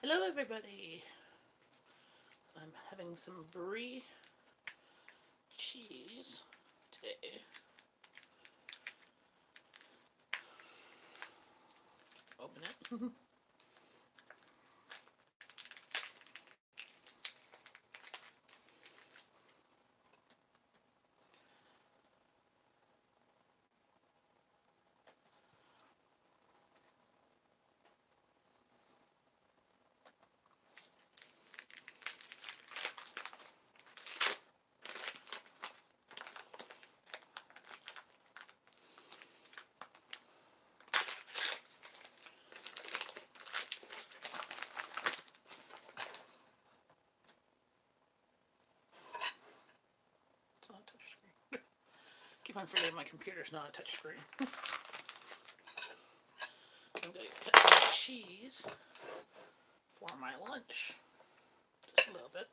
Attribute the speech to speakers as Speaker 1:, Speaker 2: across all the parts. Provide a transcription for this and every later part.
Speaker 1: Hello everybody! I'm having some brie cheese today. Open it. It's not a touch screen. Keep on forgetting my computer's not a touch screen. I'm going to cut some cheese for my lunch. Just a little bit.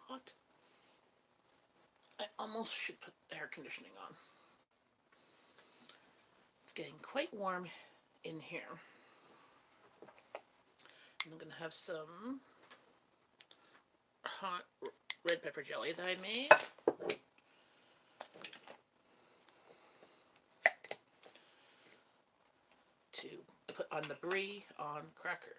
Speaker 1: Hot. I almost should put air conditioning on. It's getting quite warm in here. I'm going to have some hot red pepper jelly that I made. To put on the brie on crackers.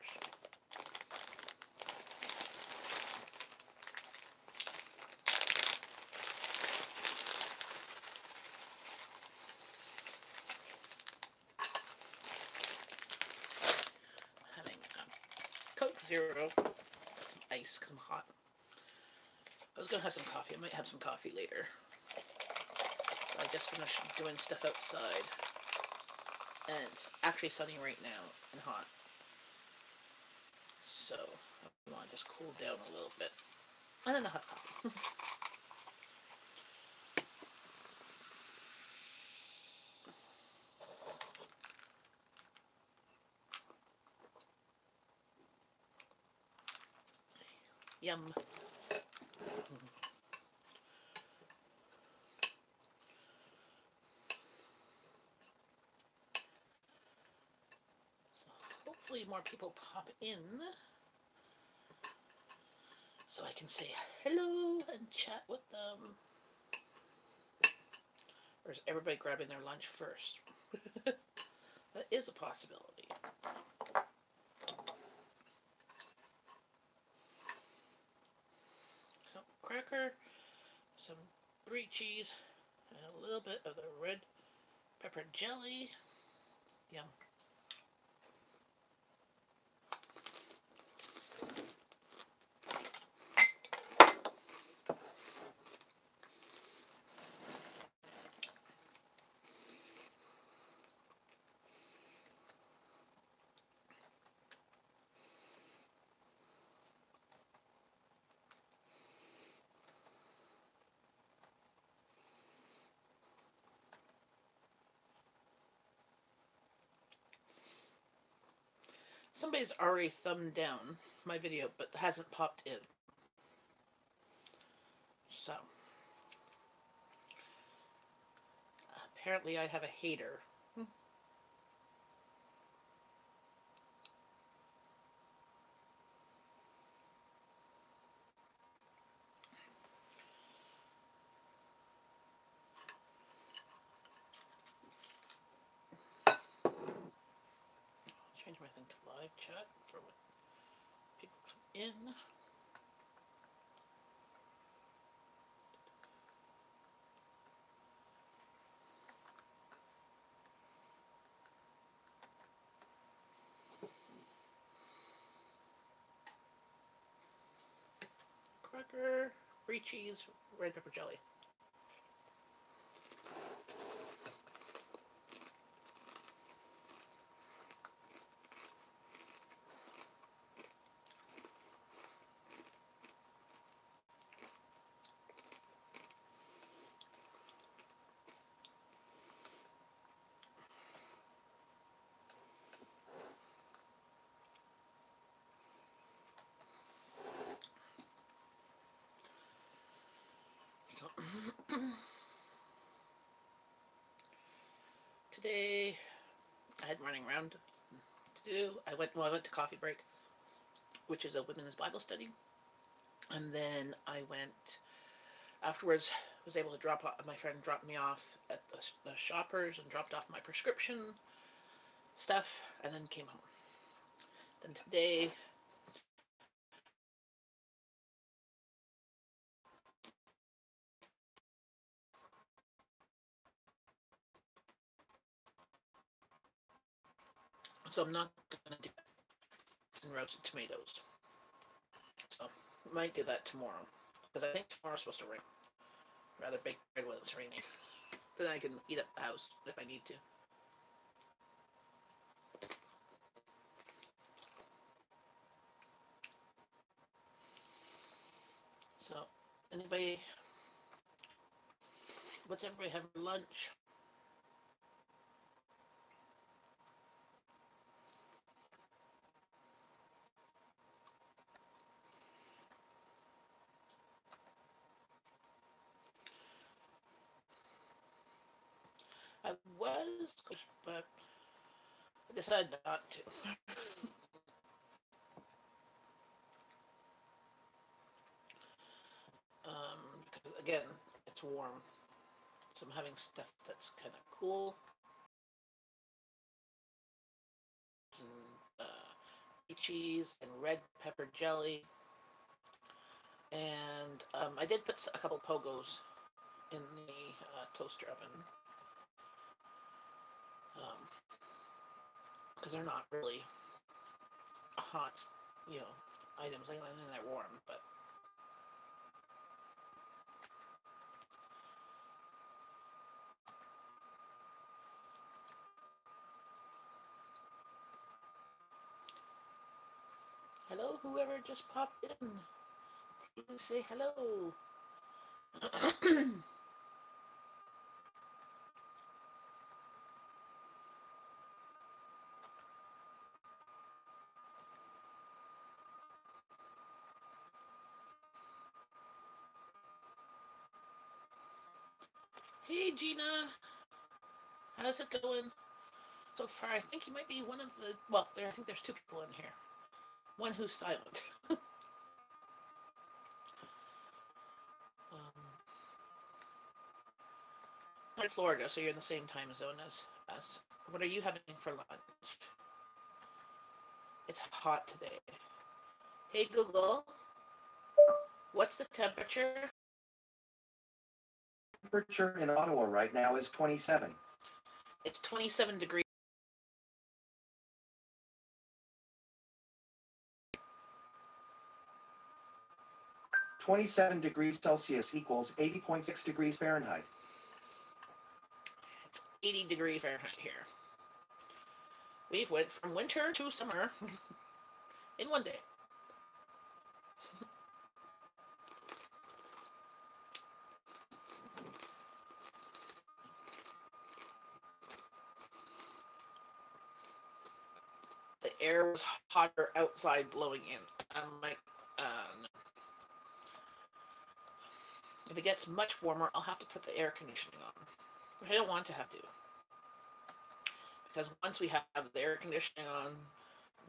Speaker 1: Having Coke Zero, some ice because I'm hot. I was going to have some coffee. I might have some coffee later. I just finished doing stuff outside. And it's actually sunny right now and hot. So I want to just cool down a little bit. And then I'll have coffee. Yum. So hopefully more people pop in so I can say hello and chat with them. Or is everybody grabbing their lunch first? That is a possibility. Some cracker, some brie cheese, and a little bit of the red pepper jelly. Yum. Somebody's already thumbed down my video, but hasn't popped in. So, apparently I have a hater. Change my thing to live chat for when people come in. Cracker, brie cheese, red pepper jelly. Today I had running around to do. I went to coffee break, which is a women's Bible study, and then I went afterwards. Was able to drop off, my friend dropped me off at the Shoppers and dropped off my prescription stuff, and then came home. Then today, so I'm not gonna do some roasted tomatoes. So I might do that tomorrow because I think tomorrow's supposed to rain. Rather bake bread when it's raining. Then I can heat up the house if I need to. So, anybody, what's everybody having for lunch? I was, but I decided not to. Because again, it's warm, so I'm having stuff that's kind of cool. And cheese and red pepper jelly, and I did put a couple pogos in the toaster oven because they're not really hot, you know, items. And they're warm, but hello, whoever just popped in. Please say hello. Hey, Gina. How's it going? So far, I think you might be one of the. Well, I think there's two people in here. One who's silent. I'm in Florida, so you're in the same time zone as us. What are you having for lunch? It's hot today. Hey, Google. What's the temperature?
Speaker 2: Temperature in Ottawa right now is 27.
Speaker 1: It's 27 degrees.
Speaker 2: 27 degrees Celsius equals 80.6 degrees Fahrenheit.
Speaker 1: It's 80 degrees Fahrenheit here. We've went from winter to summer in one day. The air was hotter outside blowing in. I'm like, no. If it gets much warmer, I'll have to put the air conditioning on. Which I don't want to have to. Because once we have the air conditioning on,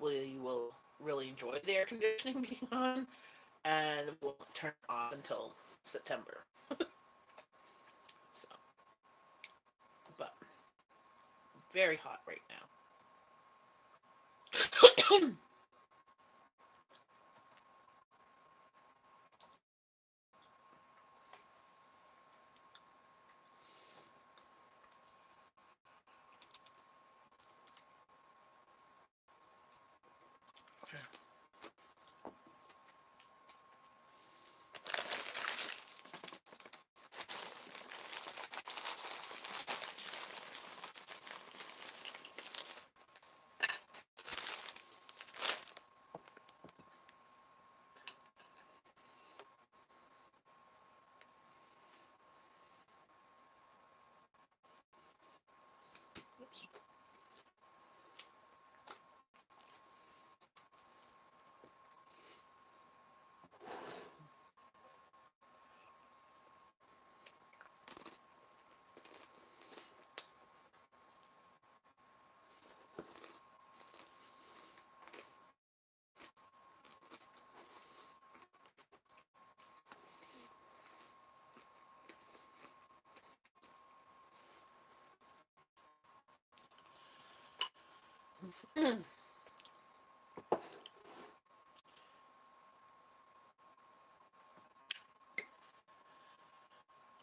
Speaker 1: we will really enjoy the air conditioning being on, and we'll turn it off until September. So, but very hot right now.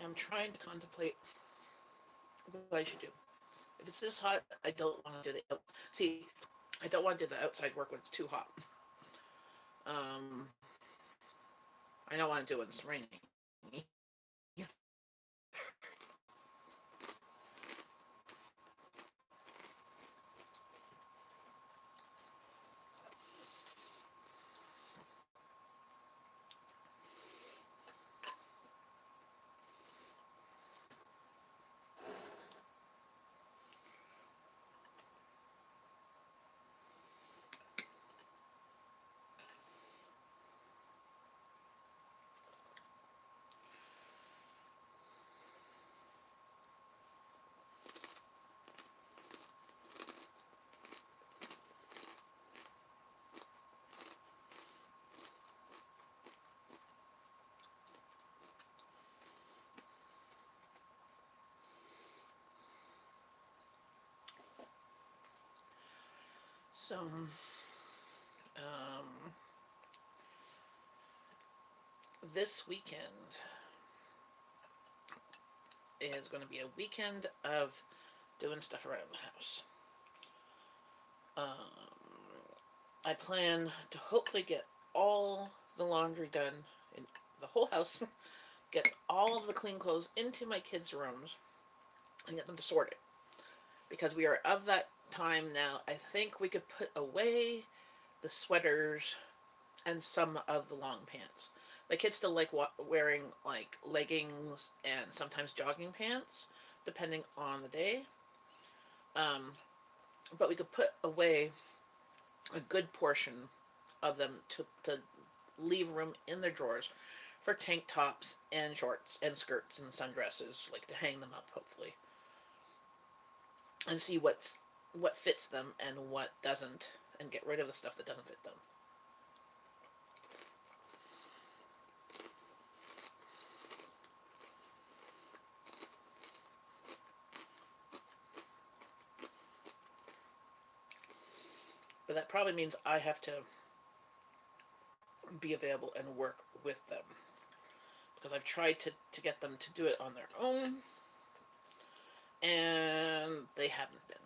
Speaker 1: I'm trying to contemplate what I should do. If it's this hot, I don't want to do the see. I don't want to do the outside work when it's too hot. Um, I don't want to do it when it's raining. So, um, this weekend is going to be a weekend of doing stuff around the house. I plan to hopefully get all the laundry done in the whole house, get all of the clean clothes into my kids' rooms, and get them to sort it. Because we are of that time now, I think we could put away the sweaters and some of the long pants. My kids still like wearing like leggings and sometimes jogging pants, depending on the day. Um, but we could put away a good portion of them to leave room in their drawers for tank tops and shorts and skirts and sundresses, like to hang them up hopefully, and see what fits them and what doesn't, and get rid of the stuff that doesn't fit them. But that probably means I have to be available and work with them, because I've tried to get them to do it on their own, and they haven't been.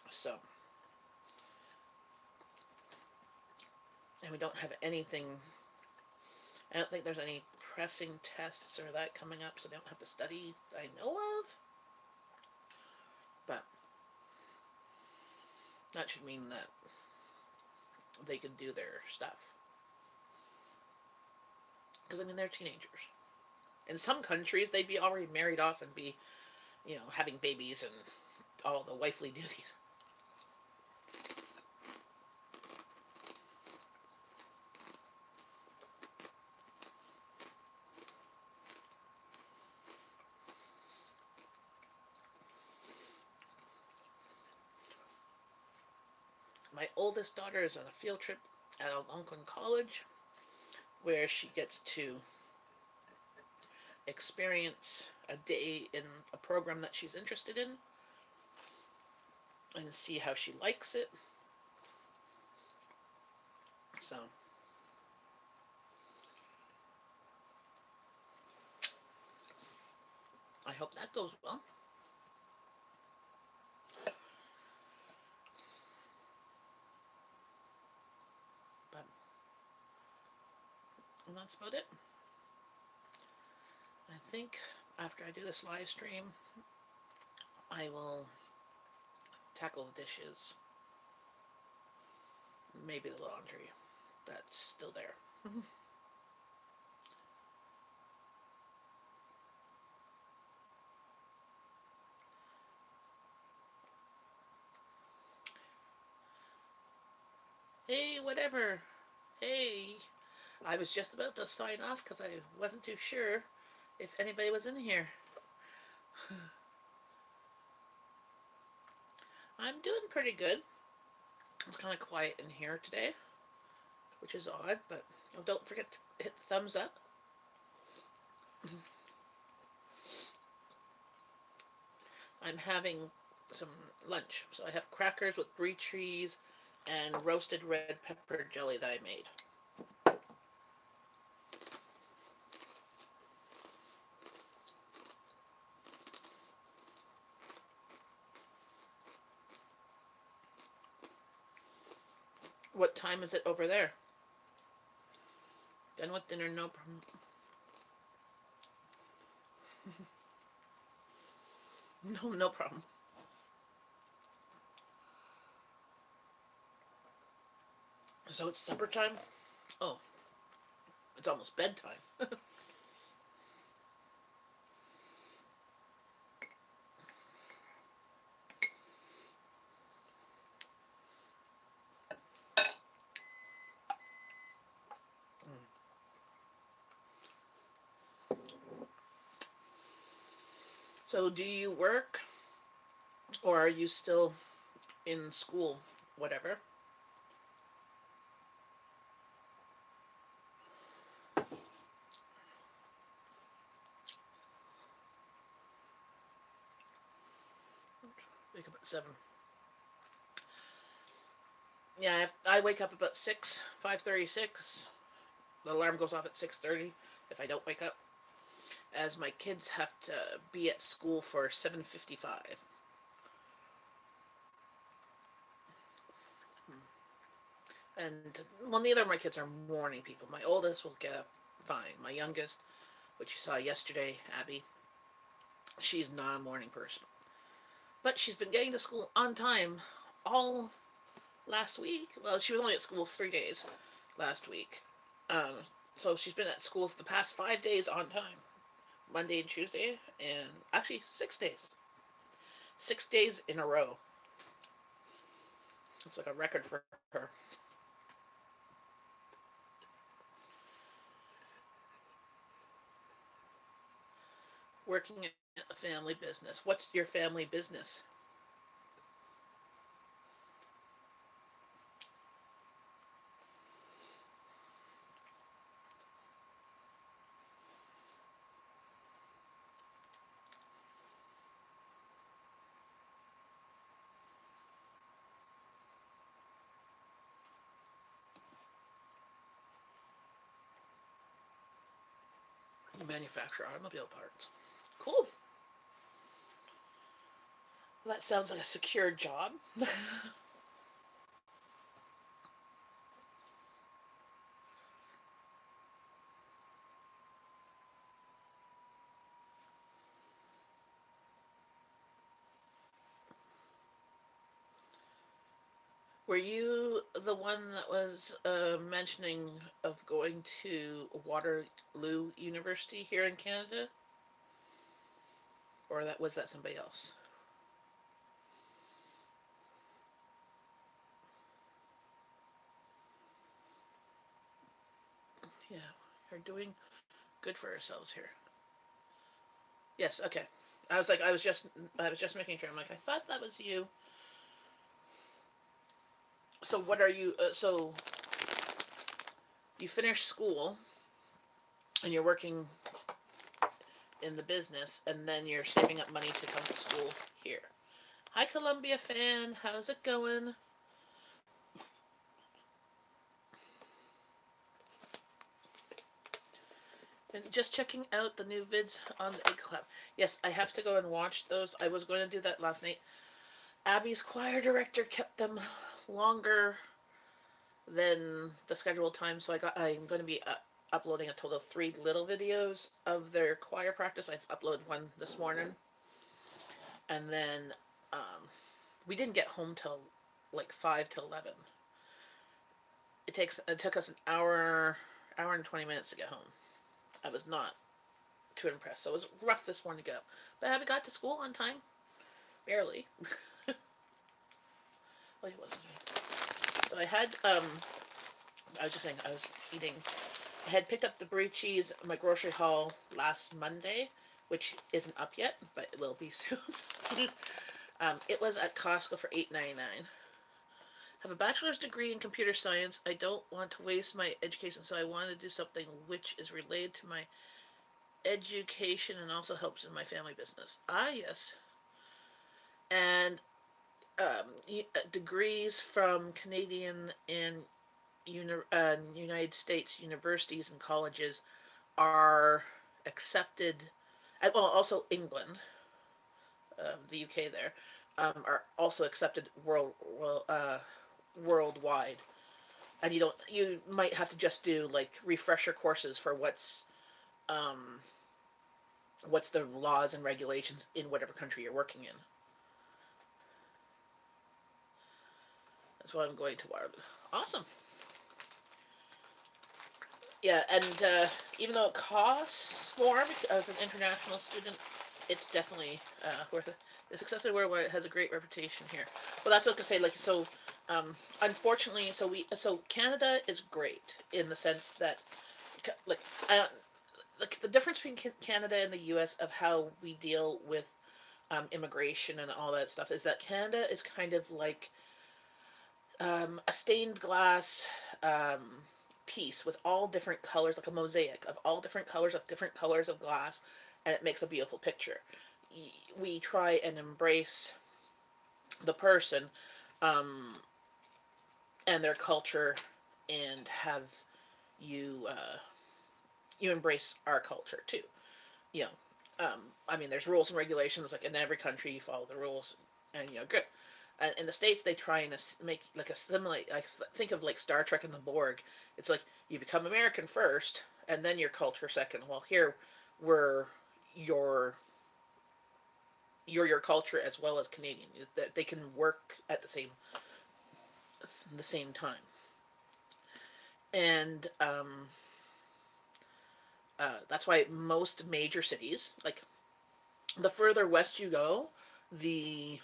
Speaker 1: So, and we don't have anything. I don't think there's any pressing tests or that coming up, so they don't have to study that I know of. But that should mean that they can do their stuff. Because, I mean, they're teenagers. In some countries, they'd be already married off and be, having babies and all the wifely duties. My oldest daughter is on a field trip at Algonquin College, where she gets to experience a day in a program that she's interested in and see how she likes it. So, I hope that goes well. But that's about it. I think after I do this live stream, I will tackle the dishes, maybe the laundry that's still there. Hey, whatever. Hey, I was just about to sign off because I wasn't too sure if anybody was in here. I'm doing pretty good. It's kind of quiet in here today, which is odd, but don't forget to hit the thumbs up. I'm having some lunch. So I have crackers with brie cheese and roasted red pepper jelly that I made. What time is it over there? Done with dinner, no problem. No, no problem. So it's supper time? Oh, it's almost bedtime. So do you work or are you still in school? Whatever. Wake up at 7. Yeah, I wake up about 6, 5:36. The alarm goes off at 6:30 if I don't wake up, as my kids have to be at school for 7:55. And well, neither of my kids are morning people. My oldest will get up fine. My youngest, which you saw yesterday, Abby, she's not a morning person. But she's been getting to school on time all last week. Well, she was only at school 3 days last week. Um, so she's been at school for the past 5 days on time. Monday and Tuesday, and actually 6 days. 6 days in a row. It's like a record for her. Working at a family business. What's your family business? You manufacture automobile parts. Cool. Well, that sounds like a secure job. Were you the one that was mentioning of going to Waterloo University here in Canada, or that was that somebody else? Yeah, we're doing good for ourselves here. Yes. Okay. I was just making sure. I'm like, I thought that was you. So what are you? So you finished school and you're working in the business, and then you're saving up money to come to school here. Hi, Columbia fan. How's it going? And just checking out the new vids on the Egg Club. Yes, I have to go and watch those. I was going to do that last night. Abby's choir director kept them longer than the scheduled time, so I'm going to be uploading a total of 3 little videos of their choir practice. I've uploaded one this morning, and then we didn't get home till like 5 to 11. It took us an hour and 20 minutes to get home. I was not too impressed. So it was rough this morning to get up, but Abby got to school on time, barely. Well, he wasn't. So I was just saying I was eating. I had picked up the brie cheese at my grocery haul last Monday, which isn't up yet, but it will be soon. It was at Costco for $8.99. Have a bachelor's degree in computer science. I don't want to waste my education, so I want to do something which is related to my education and also helps in my family business. Ah, yes. and degrees from Canadian and United States universities and colleges are accepted. Well, also England, the UK there, are also accepted worldwide. And you might have to just do like refresher courses for um, what's the laws and regulations in whatever country you're working in. That's what I'm going to learn. Awesome. Yeah, and even though it costs more as an international student, it's definitely worth it. It's accepted worldwide. It has a great reputation here. Well, that's what I was gonna say. Like, so, unfortunately, so Canada is great in the sense that, like, uh, like the difference between Canada and the U.S. of how we deal with immigration and all that stuff is that Canada is kind of like a stained glass um, piece with all different colors, like a mosaic of all different colors of glass, and it makes a beautiful picture. We try and embrace the person um, and their culture, and have you you embrace our culture too. You know, I mean, there's rules and regulations. Like in every country, you follow the rules, and good. In the states, they try and make like assimilate. Like think of like Star Trek and the Borg. It's like you become American first, and then your culture second. Well, here we're your you're your culture as well as Canadian. That they can work at the same time, and that's why most major cities, like the further west you go, the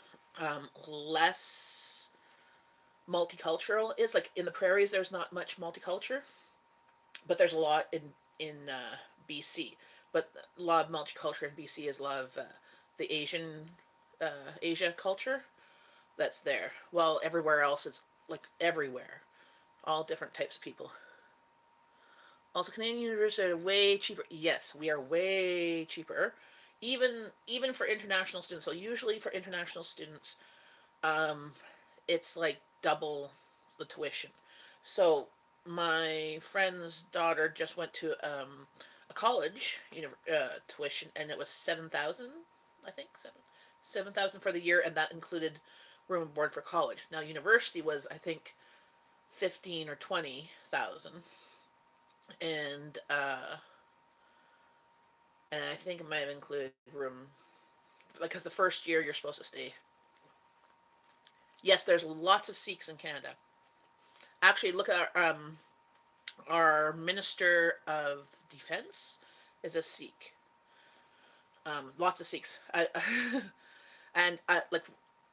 Speaker 1: less multicultural is. Like in the prairies, there's not much multicultural, but there's a lot in BC. But a lot of multicultural in BC is a lot of the Asia culture that's there. Well, everywhere else it's like everywhere, all different types of people. Also, Canadian universities are way cheaper. Yes, we are way cheaper, even for international students. So usually for international students, um, it's like double the tuition. So my friend's daughter just went to a college tuition, and it was 7,000. I think 7,000 for the year, and that included room and board for college. Now university was, I think, 15 or 20,000, and I think it might have included room, like, because the first year you're supposed to stay. Yes, there's lots of Sikhs in Canada. Actually, look at our Minister of Defense is a Sikh. Lots of Sikhs. And like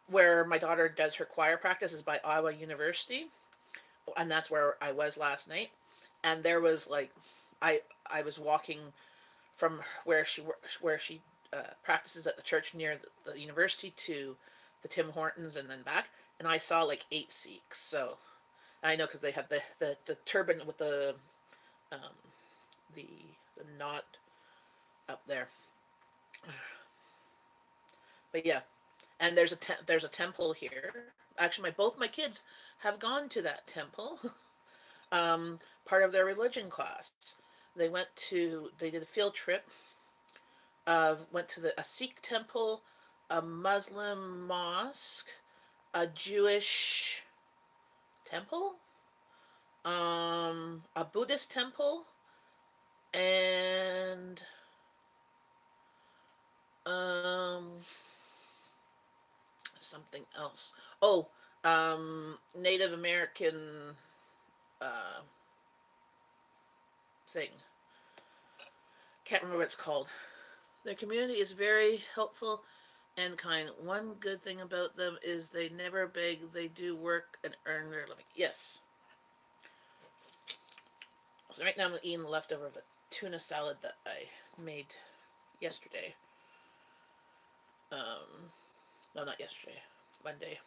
Speaker 1: where my daughter does her choir practice is by Iowa University, and that's where I was last night. And there was like, I I was walking from where she practices at the church near the university to the Tim Hortons and then back, and I saw like 8 Sikhs. So I know because they have the turban with um, the the knot up there. But yeah, and there's a temple here. Actually, my both my kids have gone to that temple. Part of their religion class. They did a field trip. Went to a Sikh temple, a Muslim mosque, a Jewish temple, a Buddhist temple, and um, something else. Oh, Native American uh, thing. Can't remember what it's called. Their community is very helpful and kind. One good thing about them is they never beg. They do work and earn their living. Yes. So right now I'm eating the leftover of a tuna salad that I made yesterday. Um, no, not yesterday. Monday.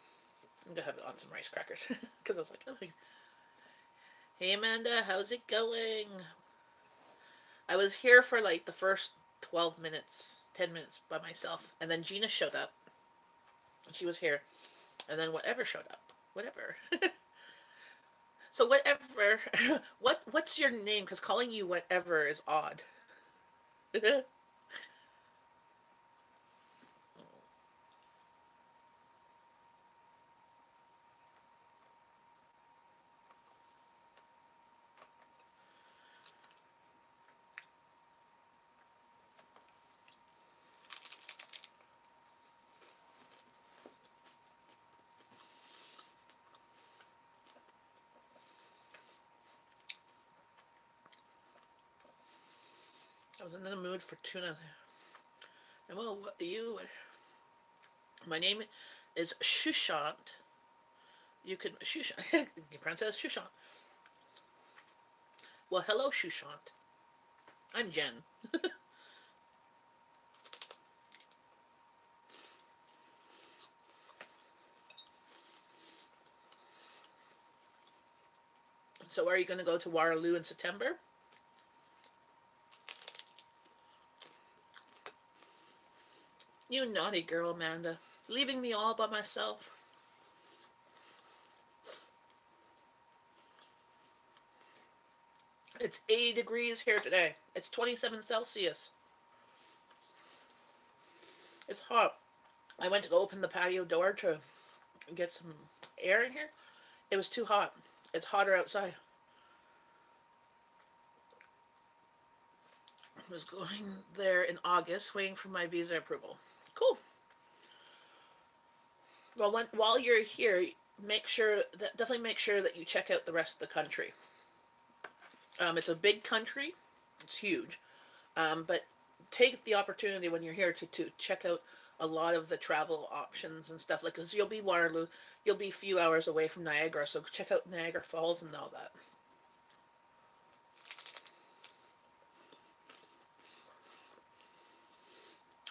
Speaker 1: I'm gonna have it on some rice crackers because I was like, oh, hey Amanda, how's it going? I was here for like the first 12 minutes, 10 minutes by myself, and then Gina showed up, She was here, and then whatever showed up. Whatever. So whatever. What's your name? Because calling you whatever is odd. I was in the mood for tuna. And well, what you? My name is Shushant. You can Shushant. You pronounce it as Shushant. Well, hello, Shushant. I'm Jen. So, are you going to go to Waterloo in September? You naughty girl, Amanda. Leaving me all by myself. It's 80 degrees here today. It's 27 Celsius. It's hot. I went to go open the patio door to get some air in here. It was too hot. It's hotter outside. I was going there in August, waiting for my visa approval. Cool. Well, while you're here, definitely make sure that you check out the rest of the country. It's a big country. It's huge. But take the opportunity when you're here to check out a lot of the travel options and stuff. Like, cause you'll be Waterloo, you'll be a few hours away from Niagara, so check out Niagara Falls and all that.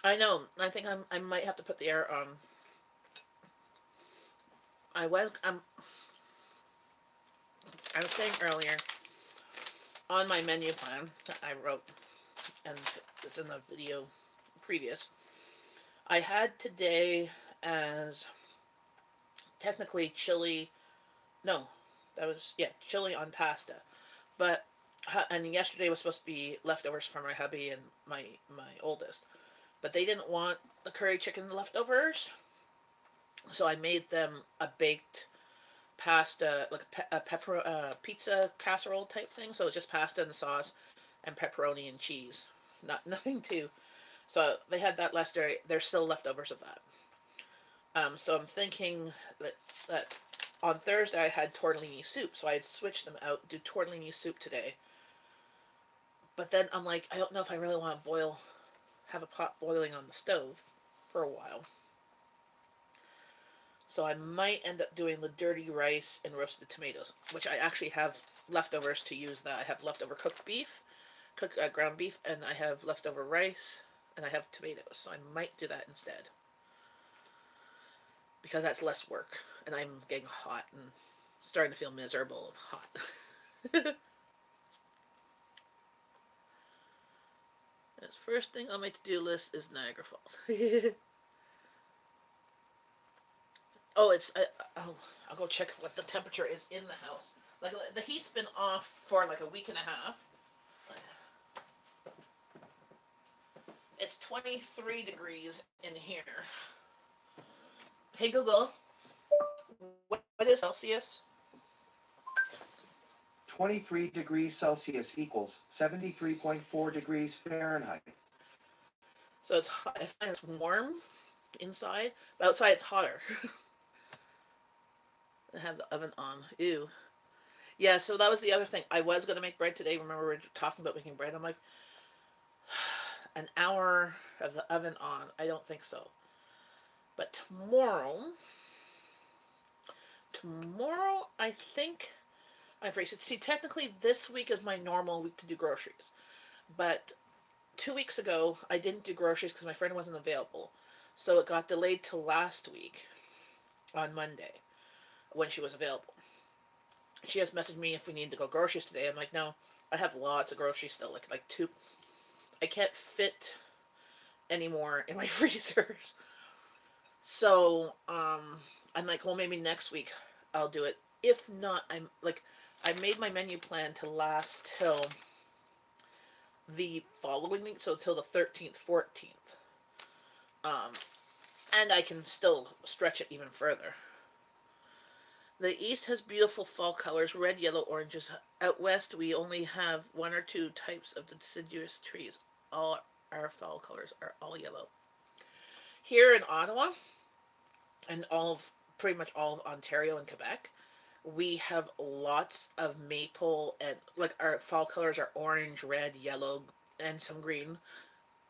Speaker 1: I know. I think I might have to put the air on. I was I was saying earlier on my menu plan that I wrote, and it's in the video previous. I had today as technically chili. No, that was chili on pasta. But and yesterday was supposed to be leftovers from my hubby and my oldest, but they didn't want the curry chicken leftovers, so I made them a baked pasta, like a pepper pizza casserole type thing. So it's just pasta and sauce and pepperoni and cheese. Not nothing too. So they had that last day. There's still leftovers of that. So I'm thinking that on Thursday I had tortellini soup, so I'd switch them out, do tortellini soup today. But then I'm like, I don't know if I really want to have a pot boiling on the stove for a while. So I might end up doing the dirty rice and roasted tomatoes, which I actually have leftovers to use. That I have leftover cooked beef, cooked ground beef, and I have leftover rice, and I have tomatoes. So I might do that instead because that's less work, and I'm getting hot and starting to feel miserable of hot. The first thing on my to-do list is Niagara Falls. Oh, oh, I'll go check what the temperature is in the house. Like the heat's been off for like a week and a half. It's 23 degrees in here. Hey Google, what is Celsius?
Speaker 2: 23 degrees Celsius equals 73.4 degrees Fahrenheit.
Speaker 1: So it's hot. I find it's warm inside, but outside it's hotter. I have the oven on. Ew. Yeah, so that was the other thing. I was gonna make bread today. Remember we were talking about making bread. I'm like, an hour of the oven on. I don't think so. But tomorrow I think I'm free. So, see, technically this week is my normal week to do groceries. But 2 weeks ago I didn't do groceries because my friend wasn't available. So it got delayed to last week on Monday when she was available. She just messaged me if we need to go groceries today. I'm like, no, I have lots of groceries still. Like two. I can't fit anymore in my freezers. So I'm like, well, maybe next week I'll do it. If not, I'm like, I made my menu plan to last till the following week, so till the 13th, 14th. Um, and I can still stretch it even further. The east has beautiful fall colors, red, yellow, oranges. Out west, we only have one or two types of deciduous trees. All our fall colors are all yellow. Here in Ottawa, and all of pretty much all of Ontario and Quebec, we have lots of maple, and like our fall colors are orange, red, yellow, and some green.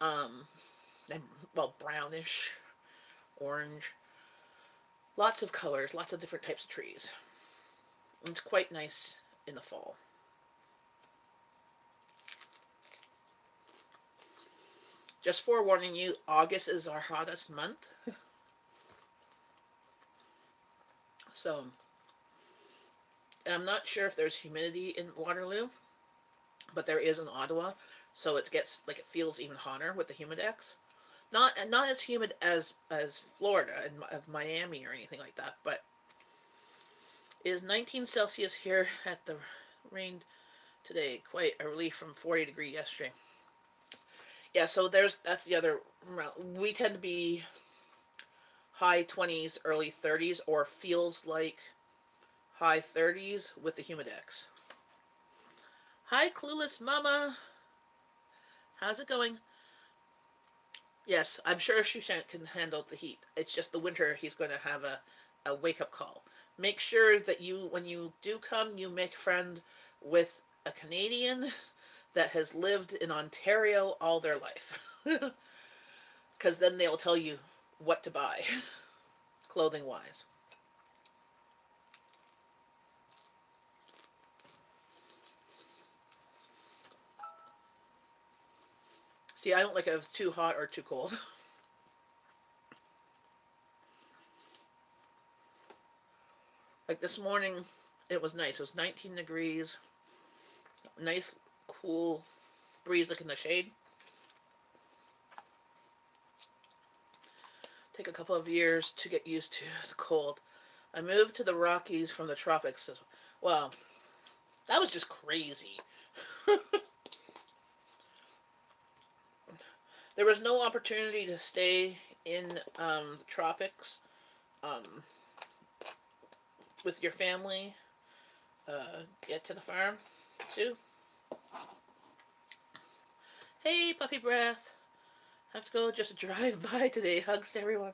Speaker 1: Um, and well, brownish, orange. Lots of colors, lots of different types of trees. It's quite nice in the fall. Just forewarning you, August is our hottest month. So I'm not sure if there's humidity in Waterloo, but there is in Ottawa. So it gets like it feels even hotter with the humidex. Not as humid as Florida and of Miami or anything like that, but it is 19 Celsius here at the rain today. Quite a relief from 40-degree yesterday. Yeah, so that's the other. We tend to be high 20s, early 30s, or feels like high 30s with the humidex. Hi, Clueless Mama. How's it going? Yes, I'm sure Shushan can handle the heat. It's just the winter he's going to have a wake up call. Make sure that you, when you do come, you make a friend with a Canadian that has lived in Ontario all their life. Because then they'll tell you what to buy, clothing wise. See, I don't like it if it's too hot or too cold. Like this morning, it was nice. It was 19 degrees, nice, cool breeze like in the shade. Take a couple of years to get used to the cold. I moved to the Rockies from the tropics. Well, that was just crazy. There was no opportunity to stay in the tropics um, with your family. Get to the farm, too. Hey, puppy breath. Have to go just drive by today. Hugs to everyone.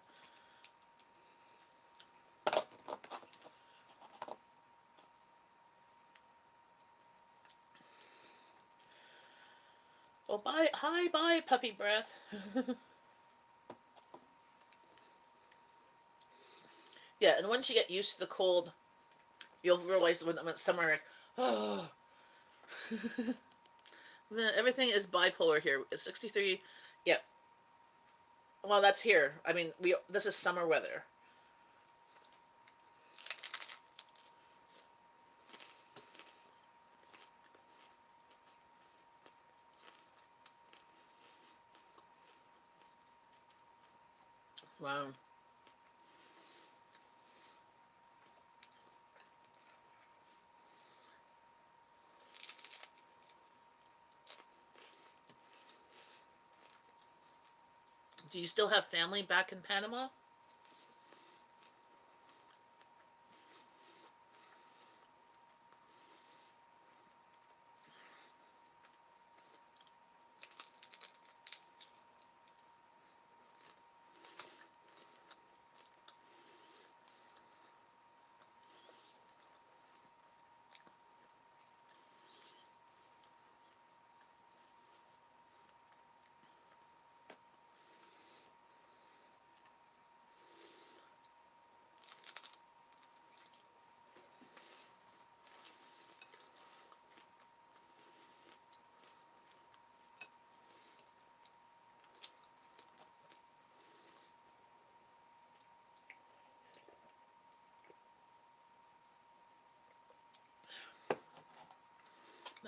Speaker 1: Well, bye. Hi, bye, puppy breath. Yeah, and once you get used to the cold, you'll realize when it's summer, like, oh, everything is bipolar here. It's 63. Yeah. Well, that's here. I mean, we this is summer weather. Wow. Do you still have family back in Panama?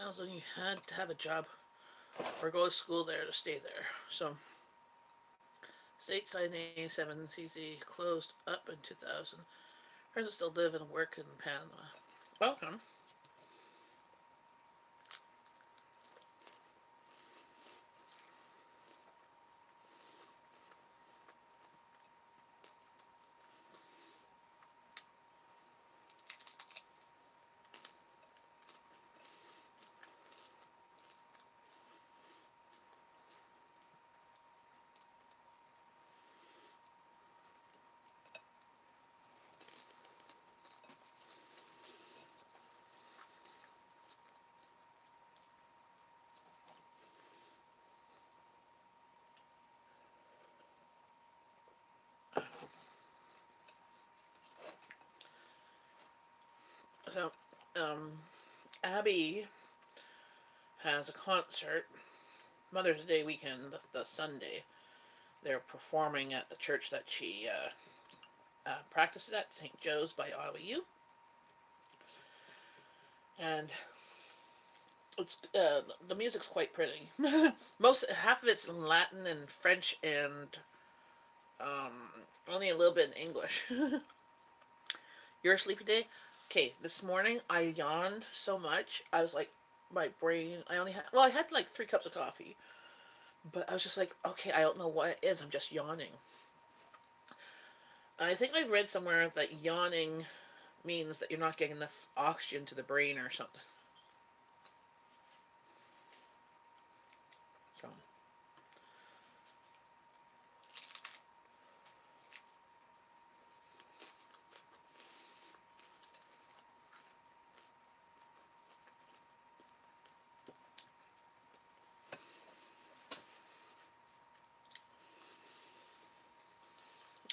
Speaker 1: No, so you had to have a job or go to school there to stay there. So Stateside in 87, CZ closed up in 2000. Friends still live and work in Panama. Welcome. So, um, Abby has a concert Mother's Day weekend, the Sunday. They're performing at the church that she practices at, St. Joe's by OU. And it's the music's quite pretty. Most half of it's in Latin and French and um, only a little bit in English. Your sleepy day? Okay, this morning I yawned so much. I was like, my brain. I only had I had like 3 cups of coffee, but I was just like, okay, I don't know what it is. I'm just yawning. I think I read somewhere that yawning means that you're not getting enough oxygen to the brain or something. So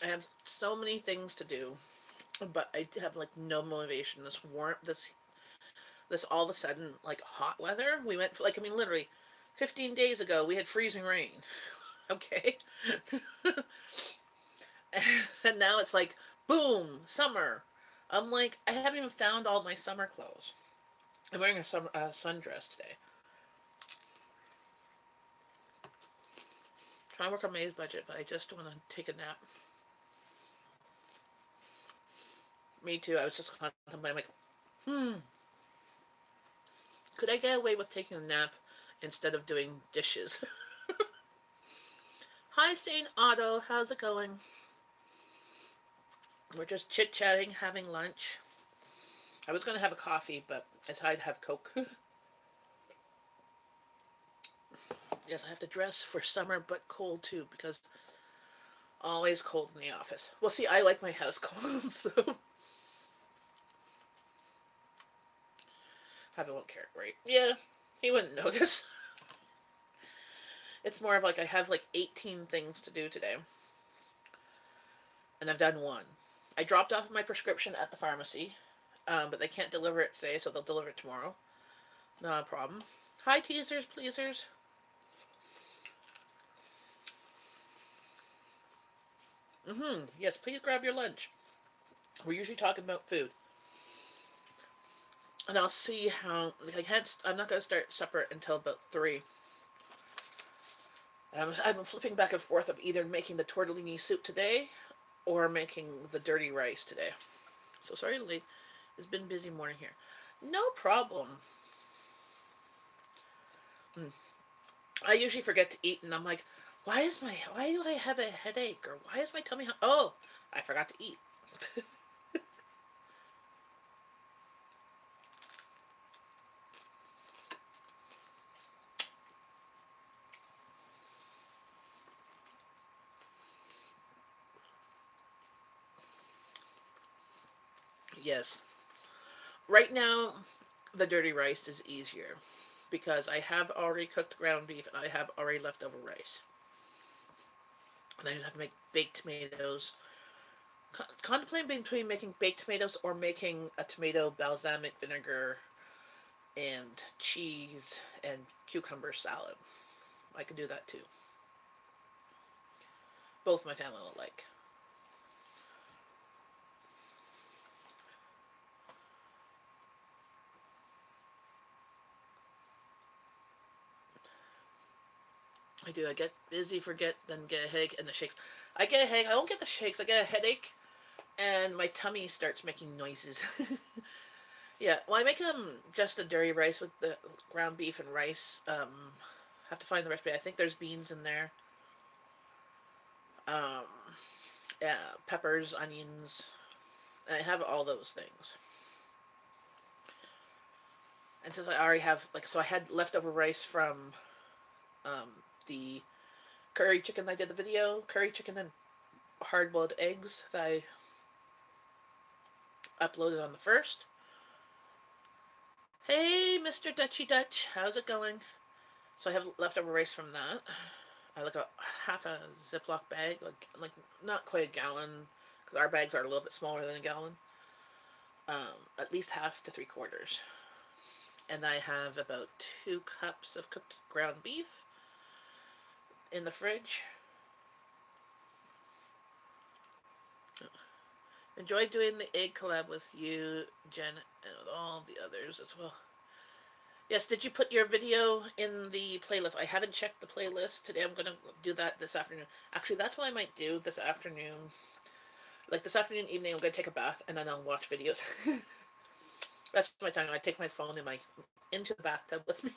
Speaker 1: I have so many things to do, but I have like no motivation. This warm, this all of a sudden like hot weather. We went like I mean literally, 15 days ago we had freezing rain. Okay, and now it's like boom summer. I'm like I haven't even found all my summer clothes. I'm wearing a summer sundress today. Trying to work on May's budget, but I just want to take a nap. Me too. I was just contemplating like, could I get away with taking a nap instead of doing dishes? Hi, Saint Otto. How's it going? We're just chit chatting, having lunch. I was going to have a coffee, but I decided to have Coke. Yes, I have to dress for summer, but cold too, because always cold in the office. Well, see, I like my house cold, so Happy won't care. Right? Yeah, he wouldn't notice. It's more of like I have like 18 things to do today, and I've done one. I dropped off my prescription at the pharmacy, but they can't deliver it today, so they'll deliver it tomorrow. Not a problem. Hi, teasers, pleasers. Yes, please grab your lunch. We're usually talking about food, and I'll see how. Like, I can't. I'm not gonna start supper until about 3. I'm flipping back and forth of either making the tortellini soup today or making the dirty rice today. So sorry, late. It's been a busy morning here. No problem. I usually forget to eat, and I'm like, why do I have a headache, or why is my tummy? Oh, I forgot to eat. Yes. Right now, the dirty rice is easier because I have already cooked ground beef and I have already leftover rice. And I just have to make baked tomatoes. Contemplating between making baked tomatoes or making a tomato balsamic vinegar and cheese and cucumber salad. I can do that too. Both my family will like. I do. I get busy, forget, then get a headache, and the shakes. I get a headache. I don't get the shakes. I get a headache, and my tummy starts making noises. Yeah. Well, I make just a dairy rice with the ground beef and rice. Have to find the recipe. I think there's beans in there. Um, yeah, peppers, onions. I have all those things. And since I already have so I had leftover rice from the curry chicken I did the video, curry chicken and hard boiled eggs that I uploaded on the first. Hey, Mr. Dutchy Dutch, how's it going? So I have leftover rice from that. I like a half a Ziploc bag, like not quite a gallon, because our bags are a little bit smaller than a gallon. At least half to 3/4. And I have about 2 cups of cooked ground beef in the fridge. Enjoyed doing the egg collab with you, Jen, and with all the others as well. Yes, did you put your video in the playlist? I haven't checked the playlist today. I'm going to do that this afternoon. Actually, that's what I might do this afternoon. Like this afternoon, evening, I'm going to take a bath and then I'll watch videos. That's my time. I take my phone into the bathtub with me.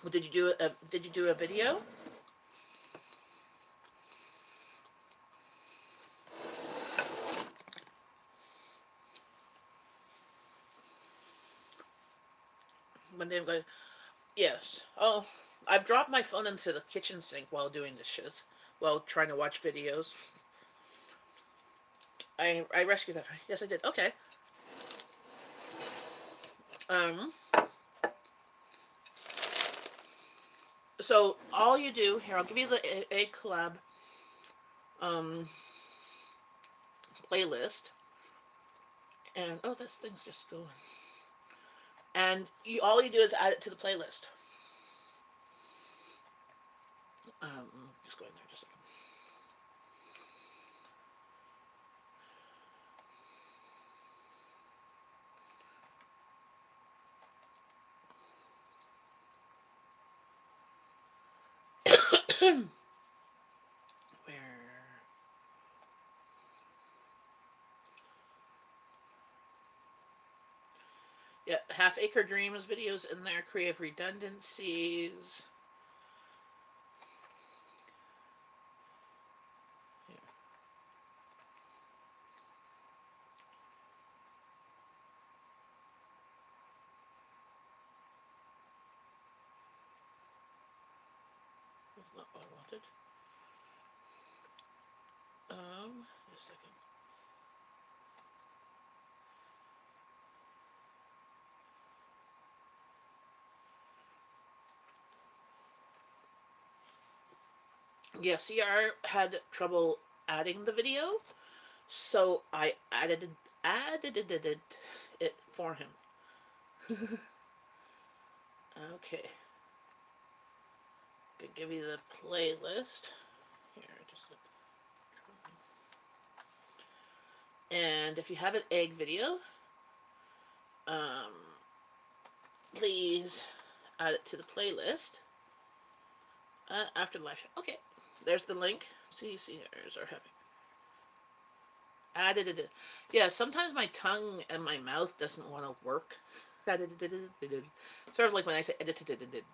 Speaker 1: Did you do a video? One day I'm going. Yes. Oh, I've dropped my phone into the kitchen sink while doing this shit. While trying to watch videos. I rescued that. Yes, I did. Okay. Um. So all you do here, I'll give you the egg collab um playlist, and oh, this thing's just going. And all you do is add it to the playlist. Just going there, just a second. Where? Yeah, Half Acre Dreams videos in there. Creative redundancies. Here. That's not what I wanted. Just a second. Yeah, CR had trouble adding the video, so I added it for him. Okay, could give you the playlist here. And if you have an egg video, um, please add it to the playlist after the live show. Okay, there's the link. See, here's our happy. Added it. Yeah, sometimes my tongue and my mouth doesn't want to work. Sort of like when I say edited.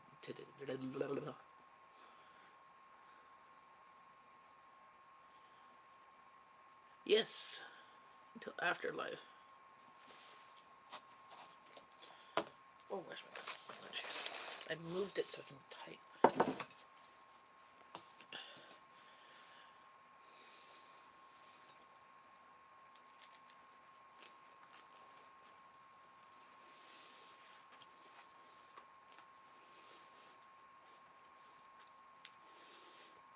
Speaker 1: Yes, until after live. Oh, where's my lunch? I moved it so I can type.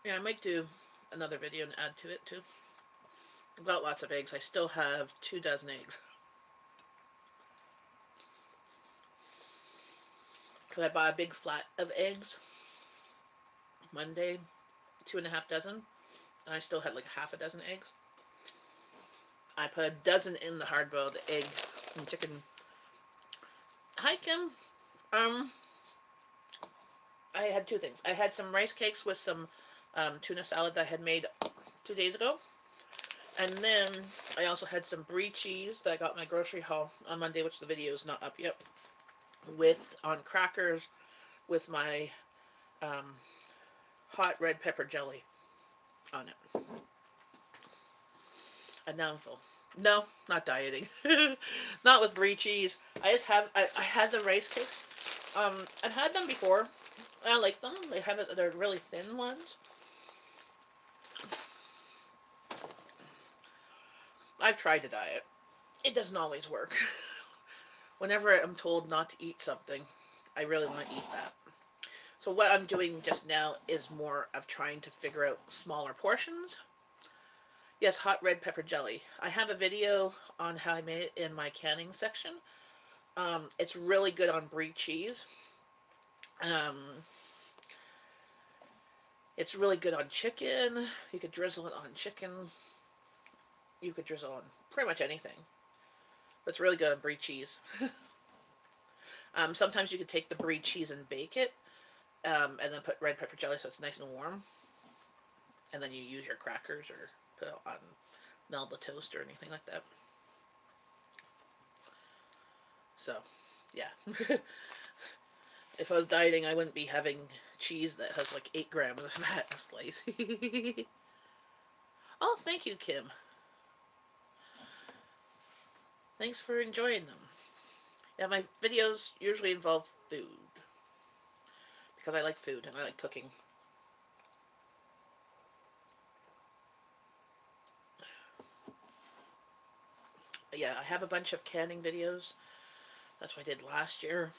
Speaker 1: Yeah, I might do another video and add to it too. I've got lots of eggs. I still have 2 dozen eggs. Because I bought a big flat of eggs Monday, 2.5 dozen, and I still had like half a dozen eggs. I put a dozen in the hard boiled egg and chicken Hi, Kim. Um, I had two things. I had some rice cakes with some tuna salad that I had made 2 days ago. And then I also had some brie cheese that I got in my grocery haul on Monday, which the video is not up yet, with on crackers with my um, hot red pepper jelly on it. And now I'm full. No, not dieting. Not with brie cheese. I had the rice cakes. I've had them before. I like them. They're really thin ones. I've tried to diet. It doesn't always work. Whenever I'm told not to eat something, I really want to eat that. So what I'm doing just now is more of trying to figure out smaller portions. Yes, hot red pepper jelly. I have a video on how I made it in my canning section. It's really good on brie cheese. Um, it's really good on chicken. You could drizzle it on chicken. You could drizzle on pretty much anything. But it's really good on brie cheese. Sometimes you could take the brie cheese and bake it, and then put red pepper jelly so it's nice and warm. And then you use your crackers or put it on Melba toast or anything like that. So, yeah. If I was dieting, I wouldn't be having cheese that has like 8 grams of fat in a slice. Oh, thank you, Kim. Thanks for enjoying them. Yeah, my videos usually involve food because I like food and I like cooking. Yeah, I have a bunch of canning videos. That's what I did last year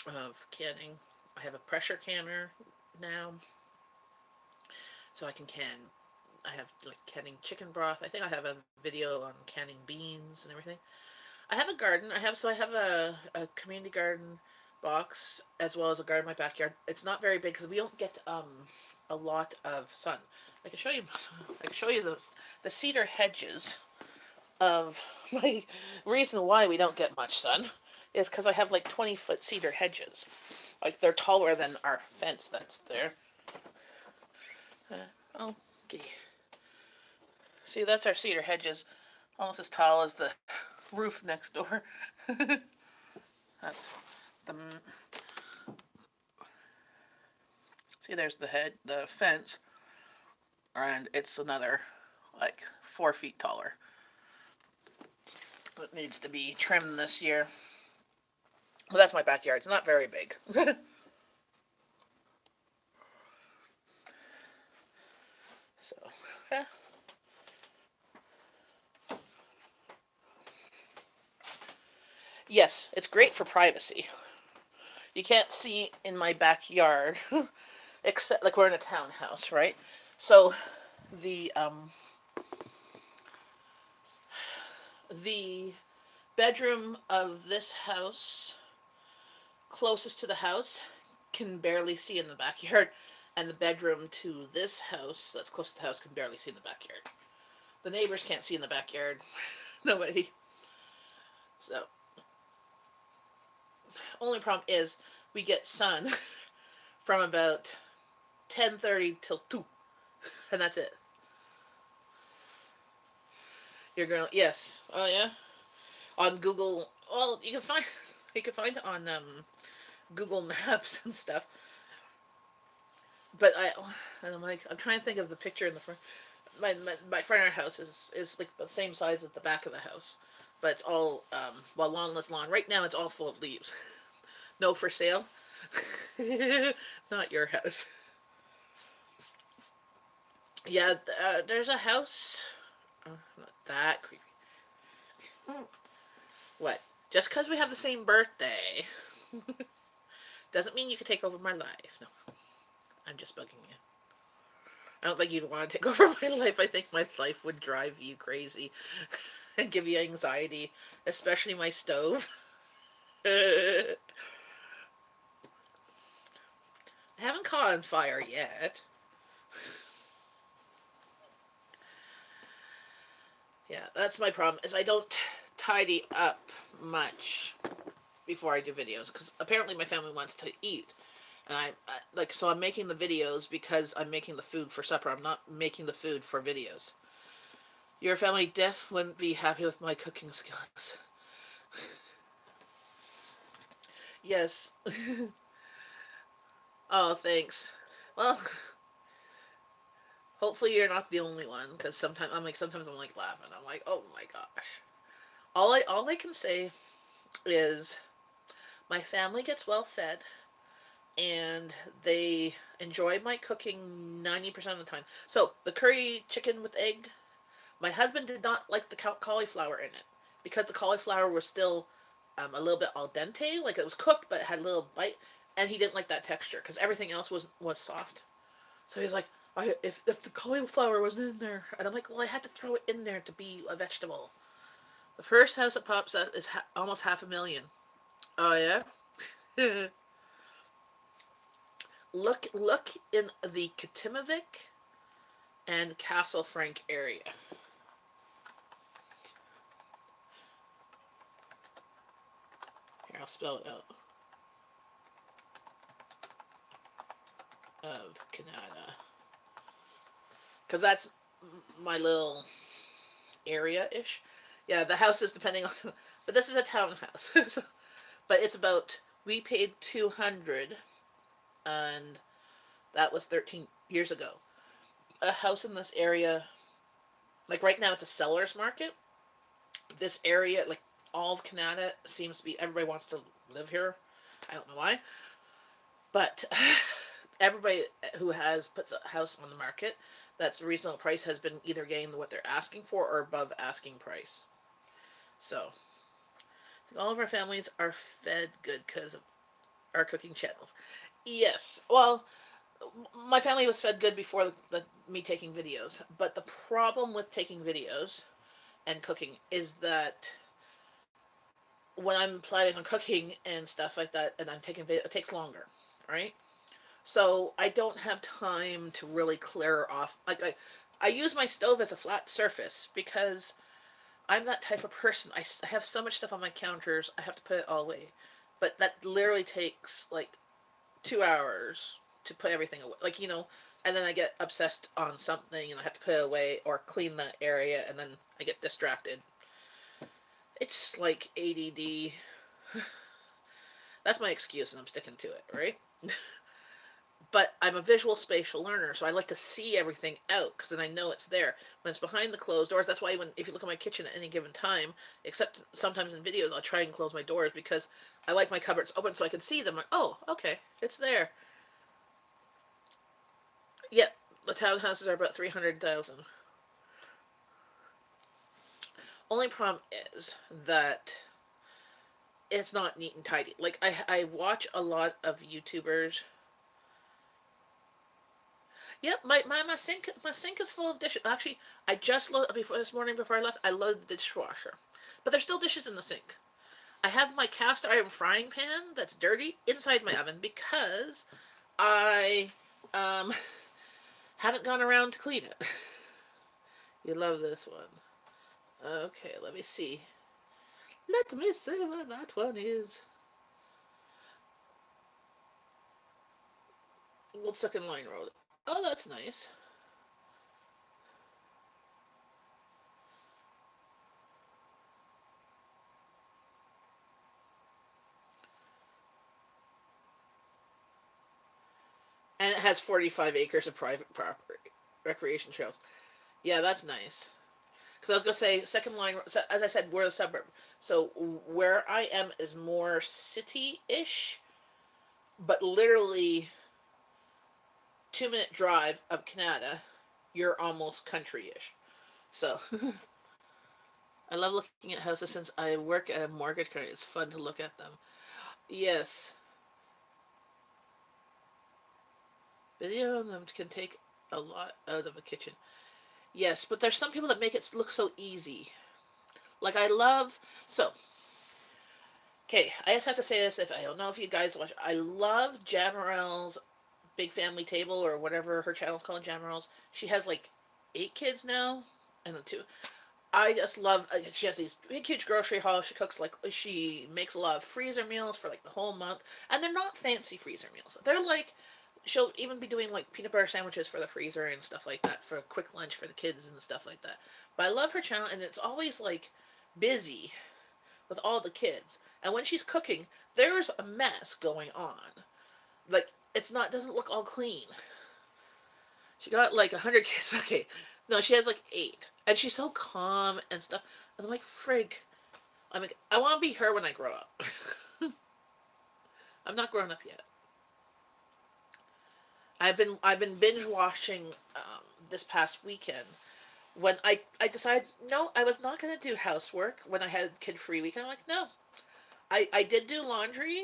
Speaker 1: of canning. I have a pressure canner now, so I can can. I have like canning chicken broth. I think I have a video on canning beans and everything. I have a garden. I have a community garden box as well as a garden in my backyard. It's not very big because we don't get a lot of sun. I can show you. I can show you the cedar hedges of my reason why we don't get much sun is because I have like 20-foot cedar hedges. Like they're taller than our fence that's there. Oh, okay. See, that's our cedar hedges, almost as tall as the roof next door. That's the see. There's the fence, and it's another like 4 feet taller. It needs to be trimmed this year. Well, that's my backyard. It's not very big. So, yeah. Yes, it's great for privacy. You can't see in my backyard, except like we're in a townhouse, right? So the the bedroom of this house closest to the house can barely see in the backyard, and the bedroom to this house that's close to the house can barely see in the backyard. The neighbors can't see in the backyard. Nobody. So only problem is we get sun from about 10:30 till 2, and that's it. You're going, yes. Oh yeah. On Google, well, you can find you can find it on Google Maps and stuff. But I'm like, I'm trying to think of the picture in the front. My front of our house is like the same size as the back of the house, but it's all well, lawnless lawn. Right now, it's all full of leaves. No for sale. Not your house. Yeah, there's a house. Not that creepy. What? Just because we have the same birthday doesn't mean you can take over my life. No, I'm just bugging you. I don't think you'd want to take over my life. I think my life would drive you crazy and give you anxiety, especially my stove. I haven't caught on fire yet. Yeah, that's my problem. Is I don't tidy up much. before I do videos because apparently my family wants to eat, and so I'm making the videos because I'm making the food for supper. I'm not making the food for videos. Your family def wouldn't be happy with my cooking skills. Yes. Oh, thanks. Well, hopefully you're not the only one because sometimes I'm like laughing. I'm like, oh my gosh. All I can say is my family gets well fed and they enjoy my cooking 90% of the time. So, the curry chicken with egg, my husband did not like the cauliflower in it because the cauliflower was still a little bit al dente, like it was cooked but it had a little bite, and he didn't like that texture because everything else was soft. So he's like, if the cauliflower wasn't in there, and I'm like, well, I had to throw it in there to be a vegetable. The first house that pops up is almost 500,000. Oh yeah. Look in the Kitimovik and Castle Frank area. Here, I'll spell it out. Of Kanata. Because that's my little area-ish. Yeah, the house is depending on... But this is a townhouse. So, but it's about... We paid 200 and that was 13 years ago. A house in this area... Like right now it's a seller's market. This area, like all of Kanata, seems to be... Everybody wants to live here. I don't know why. But everybody who has puts a house on the market that's a reasonable price has been either getting what they're asking for or above asking price. So all of our families are fed good because of our cooking channels. Yes, well, my family was fed good before me taking videos, but the problem with taking videos and cooking is that when I'm planning on cooking and stuff like that, and I'm taking video, it takes longer, right? So I don't have time to really clear off. I use my stove as a flat surface because I'm that type of person. I have so much stuff on my counters. I have to put it all away, but that literally takes like 2 hours to put everything away. And then I get obsessed on something and I have to put it away or clean that area, and then I get distracted. It's like ADD. That's my excuse, and I'm sticking to it, right? But I'm a visual spatial learner, so I like to see everything out because then I know it's there. When it's behind the closed doors, that's why if you look at my kitchen at any given time, except sometimes in videos, I'll try and close my doors because I like my cupboards open so I can see them. Like, oh, okay, it's there. Yep, the townhouses are about 300,000. Only problem is that it's not neat and tidy. Like I watch a lot of YouTubers. Yep, my sink is full of dishes. Actually, I just loaded before this morning before I left. I loaded the dishwasher, but there's still dishes in the sink. I have my cast iron frying pan that's dirty inside my oven because I um haven't gone around to clean it. You love this one. Okay, let me see. Let me see what that one is. Old Second Line Road. Oh, that's nice. And it has 45 acres of private property, recreation trails. Yeah, that's nice. Because I was gonna say second line. As I said, we're a suburb, so where I am is more city-ish, but literally 2 minute drive of Kanata, you're almost country-ish. So I love looking at houses since I work at a mortgage company. It's fun to look at them. Yes, video of them can take a lot out of a kitchen. Yes, but there's some people that make it look so easy. Like I love so. Okay, I just have to say this. If I don't know if you guys watch, I love Jamarel's Big Family Table or whatever her channel's called, Jamarel's. She has like 8 kids now, and the two. I just love. She has these big, huge grocery hauls. She cooks like she makes a lot of freezer meals for like the whole month, and they're not fancy freezer meals. They're like she'll even be doing like peanut butter sandwiches for the freezer and stuff like that for a quick lunch for the kids and stuff like that. But I love her channel, and it's always like busy with all the kids. And when she's cooking, there's a mess going on. Like it's not doesn't look all clean. She got like 100 kids. Okay, no, she has like eight, and she's so calm and stuff. And I'm like, frig. I'm like, I want to be her when I grow up. I'm not grown up yet. I've been binge watching this past weekend when I decided no, I was not gonna do housework when I had kid free weekend. I'm like, no, I did do laundry,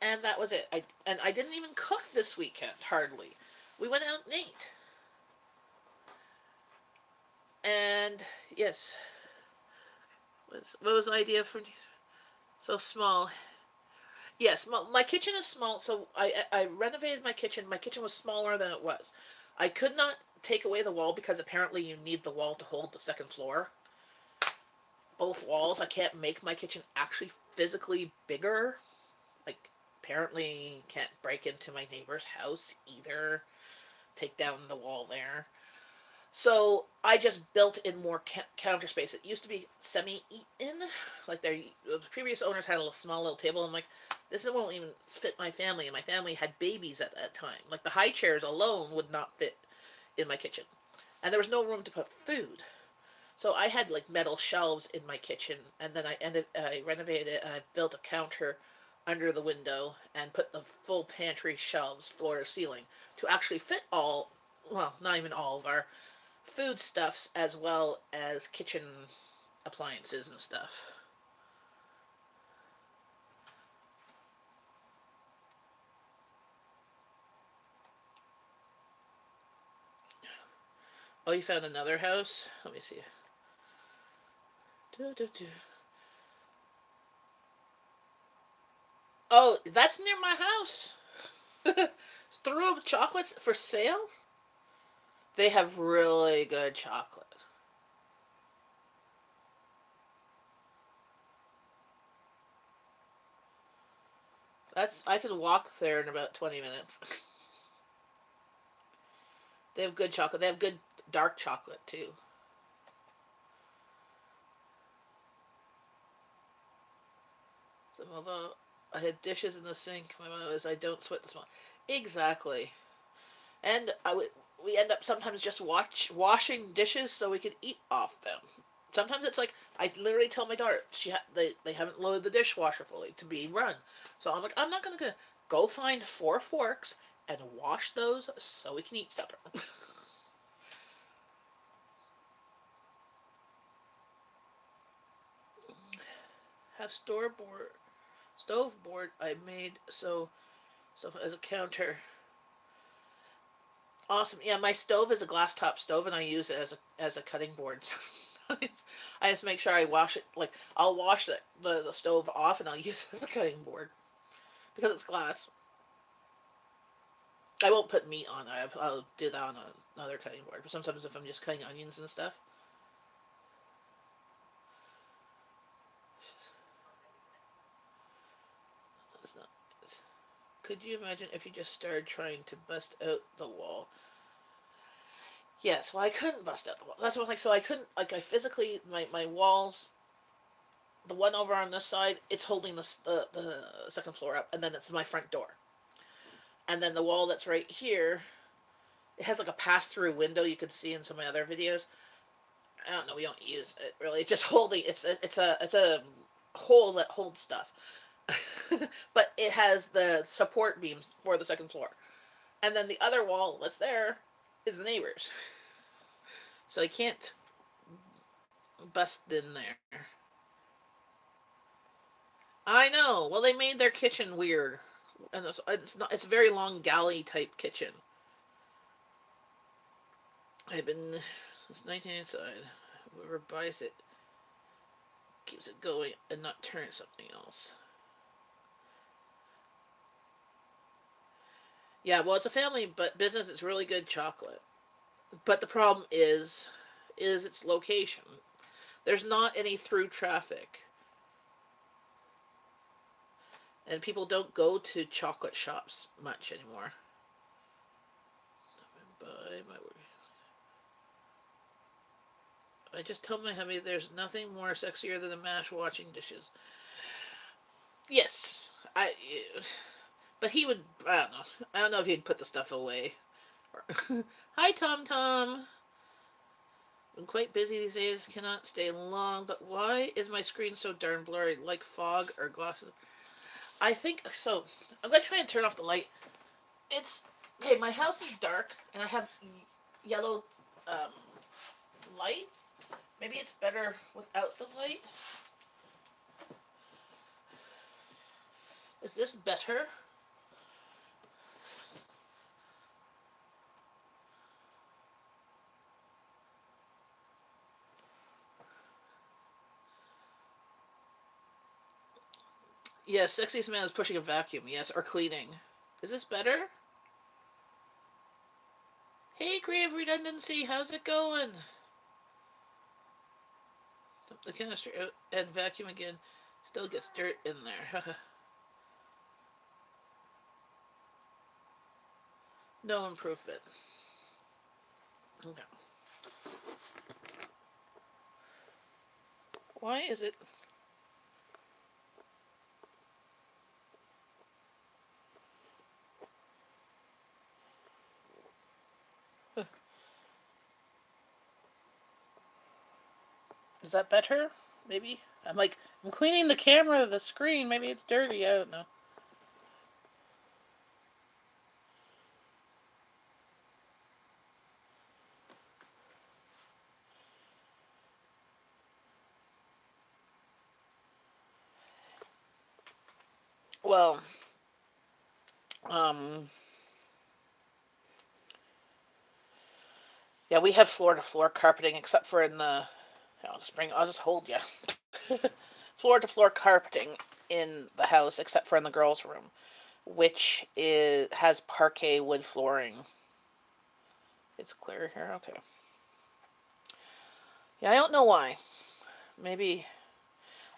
Speaker 1: and that was it. I didn't even cook this weekend hardly. We went out and ate, and yes, what was the idea for so small? Yes, my kitchen is small, so I renovated my kitchen. My kitchen was smaller than it was. I could not take away the wall because apparently you need the wall to hold the second floor. Both walls. I can't make my kitchen actually physically bigger. Like apparently can't break into my neighbor's house either. Take down the wall there. So I just built in more counter space. It used to be semi-eat-in, like the previous owners had a small little table. I'm like, this won't even fit my family, and my family had babies at that time. Like the high chairs alone would not fit in my kitchen, and there was no room to put food. So I had like metal shelves in my kitchen, and then I renovated it and I built a counter under the window and put the full pantry shelves floor to ceiling to actually fit all, well, not even all of our foodstuffs as well as kitchen appliances and stuff. Oh, you found another house? Let me see. Do, do, do. Oh, that's near my house. Through chocolates for sale? They have really good chocolate. That's I can walk there in about 20 minutes. They have good chocolate. They have good dark chocolate too. So although I had dishes in the sink, my mom is I don't sweat the smell. Exactly. And we end up sometimes just washing dishes so we can eat off them. Sometimes it's like I literally tell my daughter they haven't loaded the dishwasher fully to be run, so I'm like I'm not gonna go find four forks and wash those so we can eat supper. Have store board stove board I made so as a counter. Awesome. Yeah, my stove is a glass top stove, and I use it as a cutting board. I just make sure I wash it. Like I'll wash the stove off, and I'll use it as a cutting board because it's glass. I won't put meat on it. I'll do that on another cutting board. But sometimes if I'm just cutting onions and stuff, it's not. Could you imagine if you just started trying to bust out the wall? Yes. Well, I couldn't bust out the wall. That's one thing. So I couldn't like I physically my walls the one over on this side, it's holding the second floor up, and then it's my front door. And then the wall that's right here, it has like a pass through window you can see in some of my other videos. I don't know, we don't use it really. It's just holding. It's a hole that holds stuff, but it has the support beams for the second floor. And then the other wall that's there is the neighbors, so you can't bust in there. I know. Well, they made their kitchen weird, and it's not. It's a very long galley type kitchen. I've been since 1985. Whoever buys it keeps it going and not turn something else. Yeah, well, it's a family but business. It's really good chocolate, but the problem is is its location. There's not any through traffic. And people don't go to chocolate shops much anymore. I just told my hubby there's nothing more sexier than a mash washing dishes. Yes, but he would. I don't know. I don't know if he'd put the stuff away. Hi, Tom Tom. I'm quite busy these days. Cannot stay long. But why is my screen so darn blurry? Like fog or glasses? I think so. I'm gonna try and turn off the light. It's okay. My house is dark, and I have yellow um, light. Maybe it's better without the light. Is this better? Yes, sexiest man is pushing a vacuum. Yes, or cleaning. Is this better? Hey, creative redundancy. How's it going? The canister out and vacuum again. Still gets dirt in there. No improvement. Okay. Why is it? Is that better? Maybe? I'm cleaning the camera, the screen. Maybe it's dirty. I don't know. Well, um, yeah, we have floor to floor carpeting, except for in the. I'll just hold you. Floor to floor carpeting in the house, except for in the girls' room, which has parquet wood flooring. It's clear here. Okay. Yeah, I don't know why. Maybe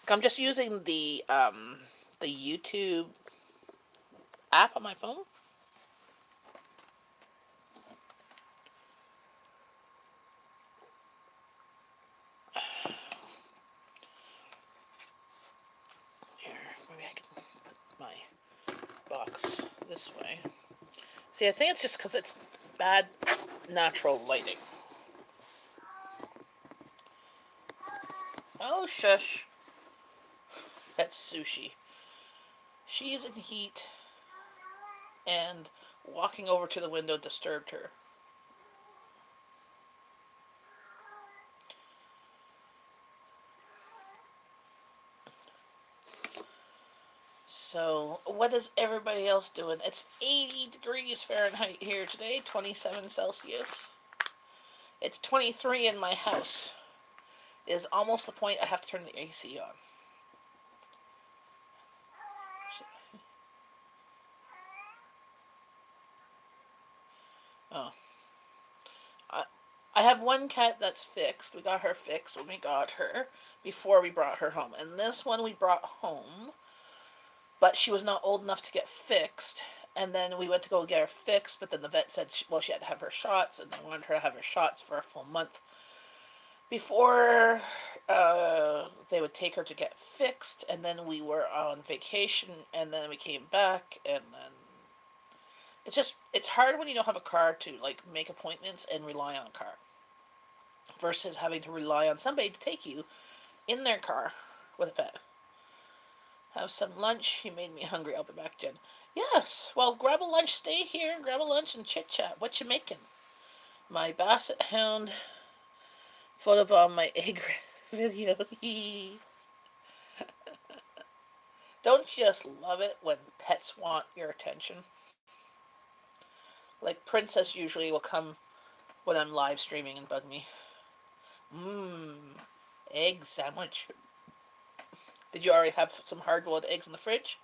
Speaker 1: I'm just using the YouTube app on my phone. Here, maybe I can put my box this way. See, I think it's just because it's bad natural lighting. Oh, shush. That's Sushi. She's in heat, and walking over to the window disturbed her. So, what is everybody else doing? It's 80 degrees Fahrenheit here today, 27 Celsius. It's 23 in my house. It is almost the point I have to turn the AC on. Oh. I, I have one cat that's fixed. We got her fixed when we got her before we brought her home. And this one we brought home, but she was not old enough to get fixed. And then we went to go get her fixed, but then the vet said, she had to have her shots, and they wanted her to have her shots for a full month before they would take her to get fixed. And then we were on vacation, and then we came back, and then it's hard when you don't have a car to make appointments and rely on a car versus having to rely on somebody to take you in their car with a pet. Have some lunch. You made me hungry. I'll be back, Jen. Yes. Well, grab a lunch. Stay here. Grab a lunch and chit chat. What you making? My basset hound photobomb my egg video. Don't you just love it when pets want your attention? Like Princess usually will come when I'm live streaming and bug me. Mmm, egg sandwich. Did you already have some hard-boiled eggs in the fridge?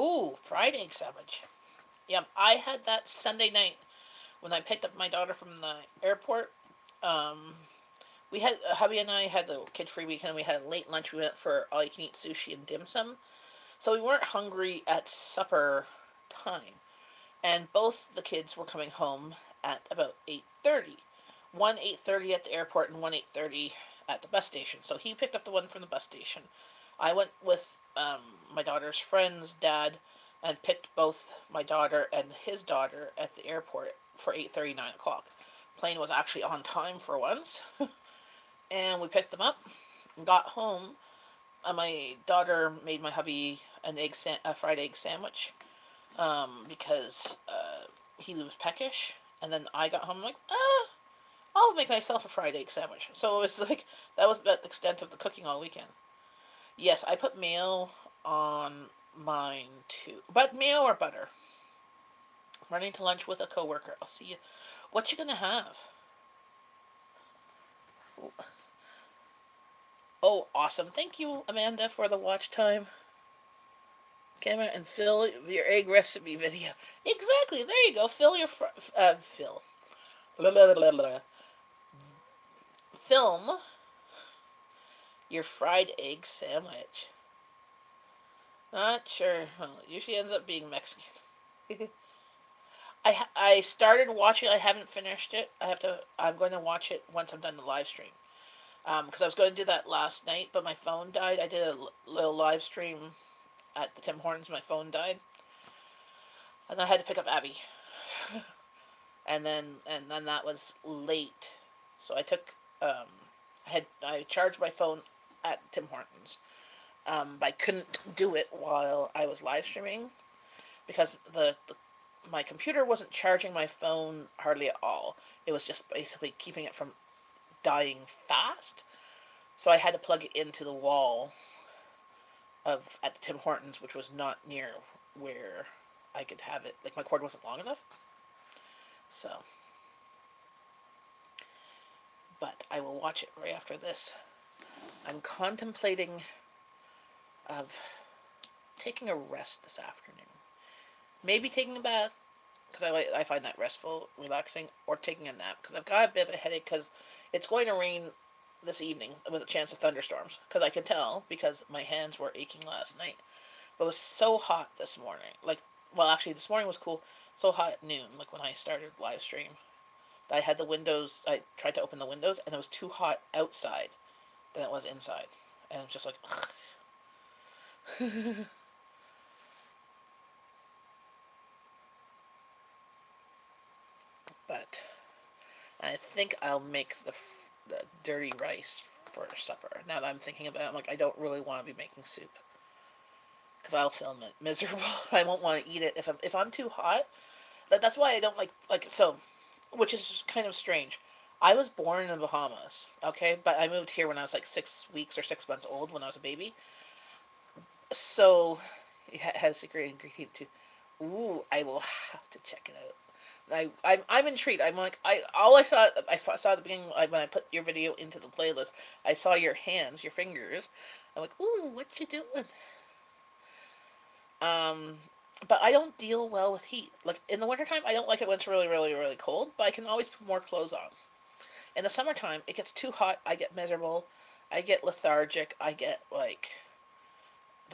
Speaker 1: Ooh, fried egg sandwich. Yep, I had that Sunday night when I picked up my daughter from the airport. Um, we had hubby and I had a kid-free weekend. We had a late lunch. We went for all-you-can-eat sushi and dim sum, so we weren't hungry at supper time. And both the kids were coming home at about 8:30. One 8:30 at the airport and one 8:30 at the bus station. So he picked up the one from the bus station. I went with my daughter's friend's dad and picked both my daughter and his daughter at the airport for 8:30, 9 o'clock. Plane was actually on time for once. And we picked them up and got home. My daughter made my hubby a fried egg sandwich because he was peckish. And then I got home like, I'll make myself a fried egg sandwich. So it was like, that was about the extent of the cooking all weekend. Yes, I put mayo on mine too. But mayo or butter. Running to lunch with a coworker. I'll see you. What you gonna have? Oh, awesome. Thank you, Amanda, for the watch time. Camera and fill your egg recipe video. Exactly. There you go. Fill. Blah, blah, blah, blah. Film your fried egg sandwich. Not sure. Well, it usually ends up being Mexican. I started watching. I haven't finished it. I'm going to watch it once I'm done the live stream. Because I was going to do that last night, but my phone died. I did a little live stream at the Tim Hortons. My phone died, and I had to pick up Abby, and then that was late. So I took I charged my phone at Tim Hortons. But I couldn't do it while I was live streaming because my computer wasn't charging my phone hardly at all. It was just basically keeping it from dying fast. So I had to plug it into the wall at the Tim Hortons, which was not near where I could have it. Like my cord wasn't long enough. So, but I will watch it right after this. I'm contemplating of taking a rest this afternoon. Maybe taking a bath because I find that restful, relaxing, or taking a nap because I've got a bit of a headache because it's going to rain this evening with a chance of thunderstorms. Because I can tell because my hands were aching last night. But it was so hot this morning. Actually, this morning was cool. So hot at noon, like when I started live stream. I had the windows. I tried to open the windows, and it was too hot outside than it was inside, and it was just like. But I think I'll make the dirty rice for supper. Now that I'm thinking about it, I'm like, I don't really want to be making soup because I'll film it miserable. I won't want to eat it if I'm too hot. That's why I don't so, which is kind of strange. I was born in the Bahamas, okay, but I moved here when I was like 6 weeks or 6 months old when I was a baby. So it has a secret ingredient too. Ooh, I will have to check it out. I'm intrigued. I'm like I saw at the beginning when I put your video into the playlist. I saw your hands, your fingers. I'm like, ooh, what you doing? Um, but I don't deal well with heat. Like in the wintertime, I don't like it when it's really, really, really cold. But I can always put more clothes on. In the summertime, it gets too hot. I get miserable. I get lethargic. I get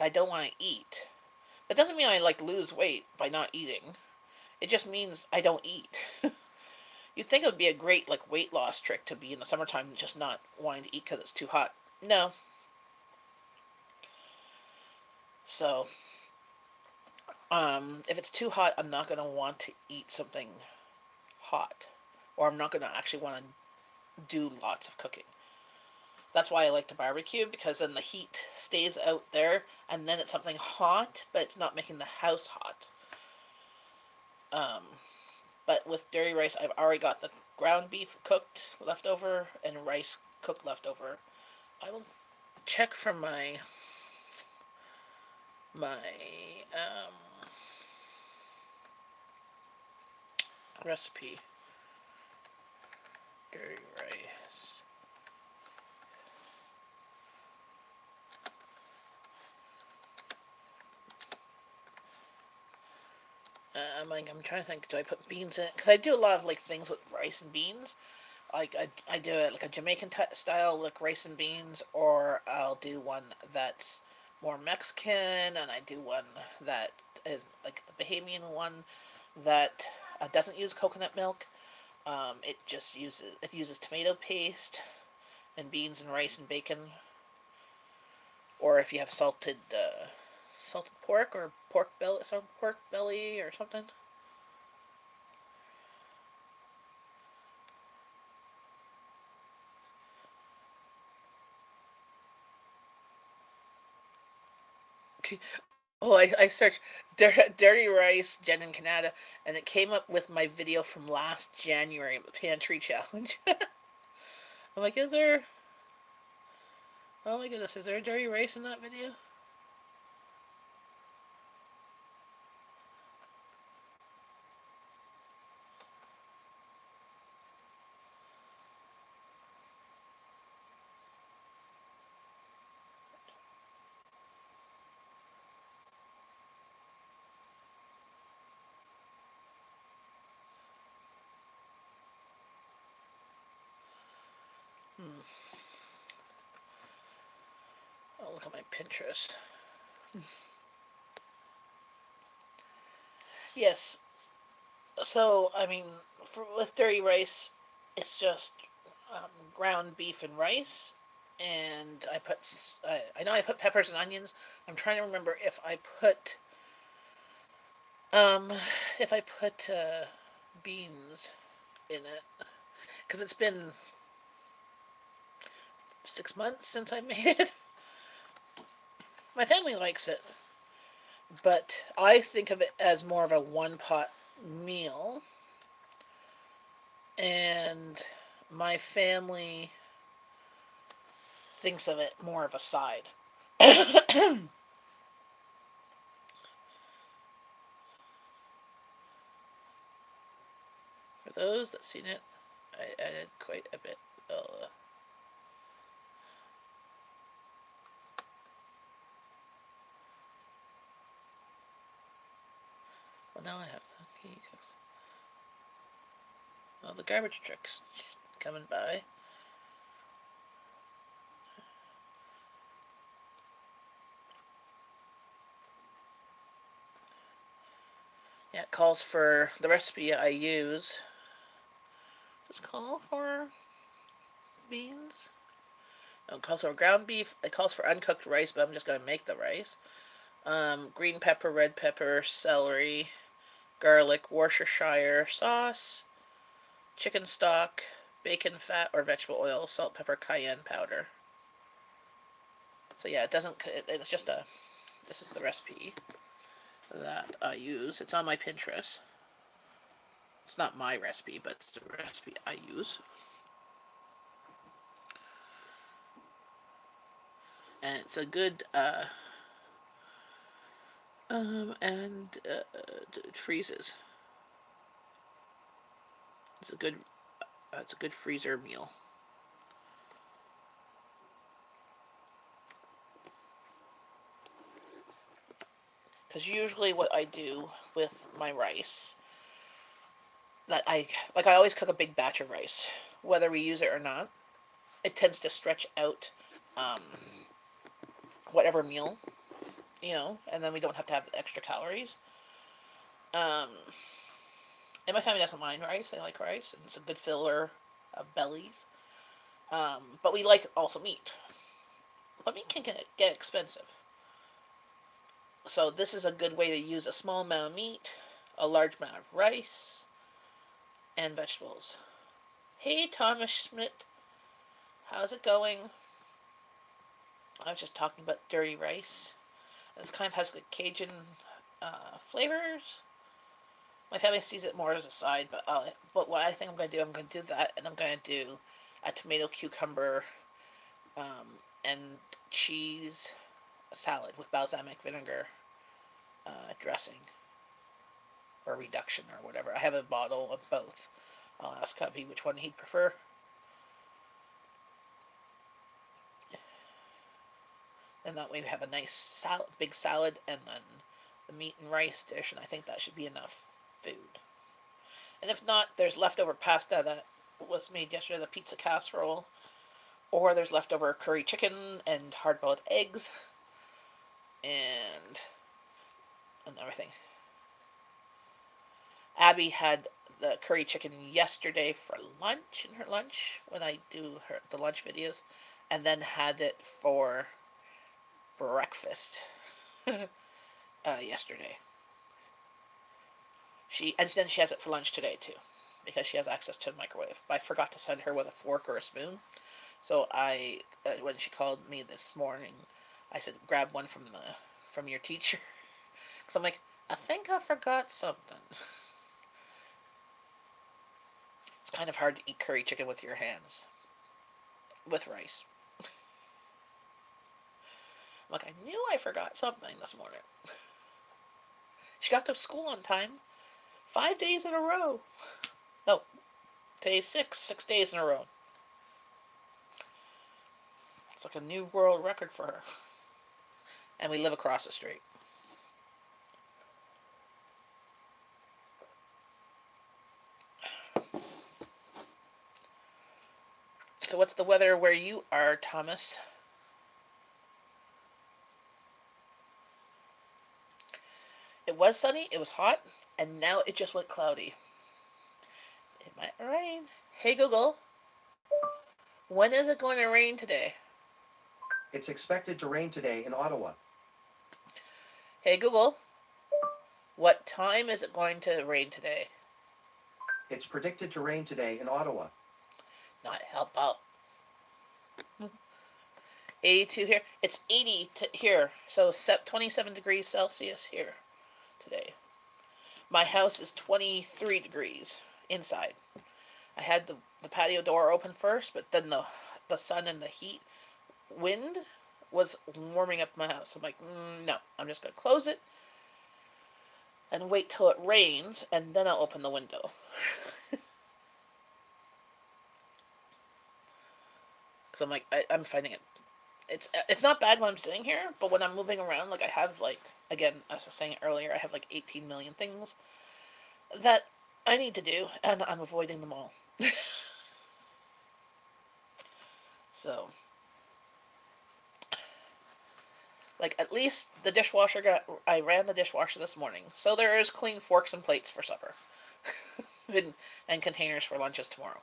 Speaker 1: I don't want to eat. That doesn't mean I lose weight by not eating. It just means I don't eat. You'd think it would be a great weight loss trick to be in the summertime just not wanting to eat because it's too hot. No. So, if it's too hot, I'm not gonna want to eat something hot, or I'm not gonna actually want to do lots of cooking. That's why I like to barbecue because then the heat stays out there, and then it's something hot, but it's not making the house hot. Um, but with dairy rice, I've already got the ground beef cooked leftover and rice cooked leftover. I will check from my recipe. Dairy rice. I'm trying to think. Do I put beans in it? Because I do a lot of like things with rice and beans. Like I do it like a Jamaican style, like rice and beans, or I'll do one that's more Mexican, and I do one that is like the Bahamian one that doesn't use coconut milk. It uses tomato paste and beans and rice and bacon, or if you have salted pork or pork belly or something. Oh, I searched dirty rice, Jenn and Kanata, and it came up with my video from last January, the pantry challenge. I'm like, is there? Oh my goodness, is there dirty rice in that video? Hmm. I'll look at my Pinterest. Yes. So I mean, with dirty rice, it's just ground beef and rice, and I know I put peppers and onions. I'm trying to remember um if I put beans in it because it's been 6 months since I made it. My family likes it, but I think of it as more of a one pot meal, and my family thinks of it more of a side. For those that seen it, I added quite a bit. Well, now I have well, the garbage truck's coming by. Yeah, it calls for the recipe I use. Does it call for beans? No, it calls for ground beef. It calls for uncooked rice, but I'm just going to make the rice. Green pepper, red pepper, celery, garlic, Worcestershire sauce, chicken stock, bacon fat or vegetable oil, salt, pepper, cayenne powder. So yeah, it doesn't. It's just a. This is the recipe that I use. It's on my Pinterest. It's not my recipe, but it's the recipe I use. And it's a good. And it freezes. It's a good. It's a good freezer meal. Because usually what I do with my rice that I always cook a big batch of rice, whether we use it or not. It tends to stretch out um, whatever meal, and then we don't have to have the extra calories. Um, and my family doesn't mind rice; they like rice, and it's a good filler of bellies. But we like also meat, but meat can get expensive. So this is a good way to use a small amount of meat, a large amount of rice, and vegetables. Hey, Thomas Schmidt, how's it going? I was just talking about dirty rice. This kind of has like Cajun flavors. My family sees it more as a side, but what I think I'm going to do that, and I'm going to do a tomato cucumber and cheese salad with balsamic vinegar dressing or reduction or whatever. I have a bottle of both. I'll ask hubby which one he'd prefer. And that way we have a nice big salad, and then the meat and rice dish, and I think that should be enough food. And if not, there's leftover pasta that was made yesterday, the pizza casserole, or there's leftover curry chicken and hard-boiled eggs, and everything. Abby had the curry chicken yesterday for lunch, in her lunch, when I do the lunch videos, and then had it for breakfast yesterday. And then she has it for lunch today too, because she has access to a microwave. But I forgot to send her with a fork or a spoon, so when she called me this morning, I said grab one from your teacher, because I'm like, I think I forgot something. It's kind of hard to eat curry chicken with your hands, with rice. I'm like, I knew I forgot something this morning. She got to school on time, 5 days in a row. No, today's 6 days in a row. It's like a new world record for her. And we live across the street. So what's the weather where you are, Thomas? It was sunny, it was hot, and now it just went cloudy. It might rain. Hey Google, when is it going to rain today?
Speaker 2: It's expected to rain today in Ottawa.
Speaker 1: Hey Google, what time is it going to rain today?
Speaker 2: It's predicted to rain today in Ottawa.
Speaker 1: Not help out. 82 here. It's 80 here. So 27 degrees Celsius here today. My house is 23 degrees inside. I had the patio door open first, but then the sun and the heat wind was warming up my house. I'm like, no, I'm just going to close it and wait till it rains, and then I'll open the window. Because I'm like, I'm finding it. It's not bad when I'm sitting here, but when I'm moving around, like I have again, as I was saying earlier, I have 18 million things that I need to do, and I'm avoiding them all. So, at least the dishwasher I ran the dishwasher this morning, so there is clean forks and plates for supper, and containers for lunches tomorrow.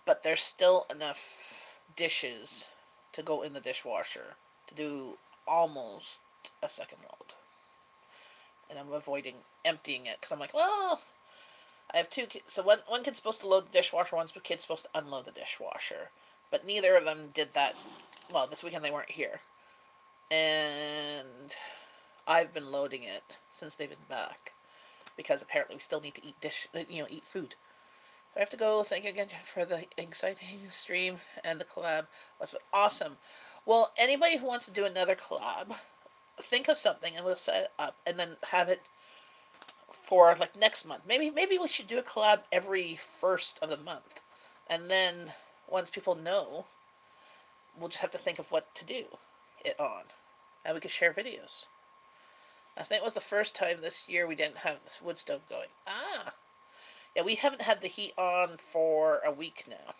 Speaker 1: But there's still enough dishes to go in the dishwasher to do almost a second load. And I'm avoiding emptying it because I'm like, well, I have two kids. So one kid's supposed to load the dishwasher, one kid's supposed to unload the dishwasher. But neither of them did that. Well, this weekend they weren't here. And I've been loading it since they've been back. Because apparently we still need to eat food. I have to go. Thank you again for the exciting stream and the collab. Was awesome. Well, anybody who wants to do another collab, think of something and we'll set it up and then have it for next month. Maybe we should do a collab every first of the month, and then once people know, we'll just have to think of what to do it on, and we could share videos. Last night was the first time this year we didn't have this wood stove going. Yeah, we haven't had the heat on for a week now.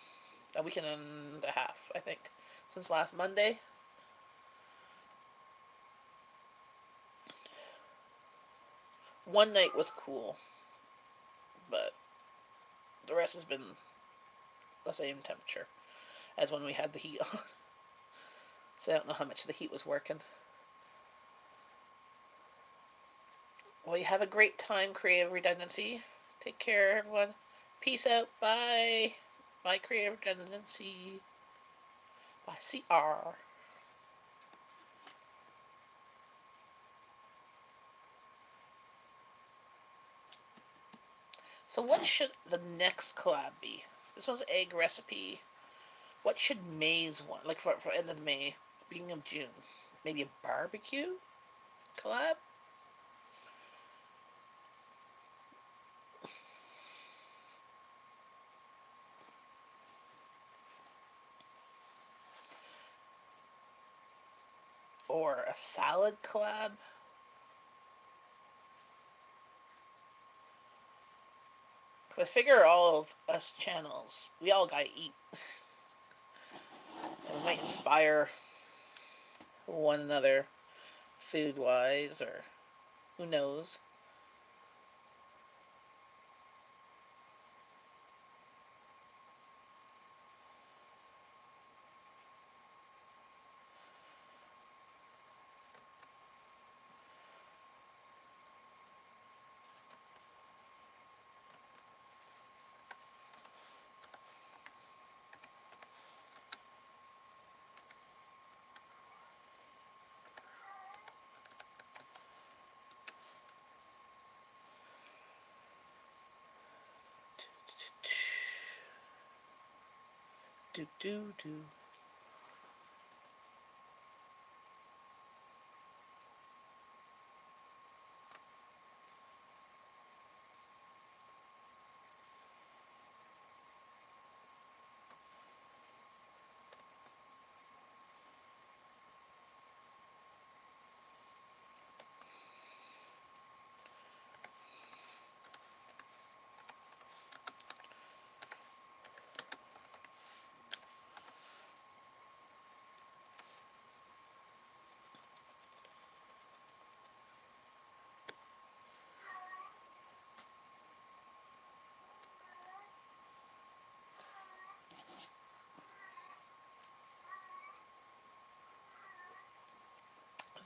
Speaker 1: A week and a half, I think. Since last Monday. One night was cool. But the rest has been the same temperature as when we had the heat on. So I don't know how much the heat was working. Well, you have a great time, Creative Redundancy. Take care, everyone. Peace out. Bye. Bye, Creative Redundancy. Bye, CR. So what should the next collab be? This was egg recipe. What should May's one? For end of May, beginning of June. Maybe a barbecue collab? Or a salad collab? I figure all of us channels, we all gotta eat. And we might inspire one another food wise, or who knows. Do do do.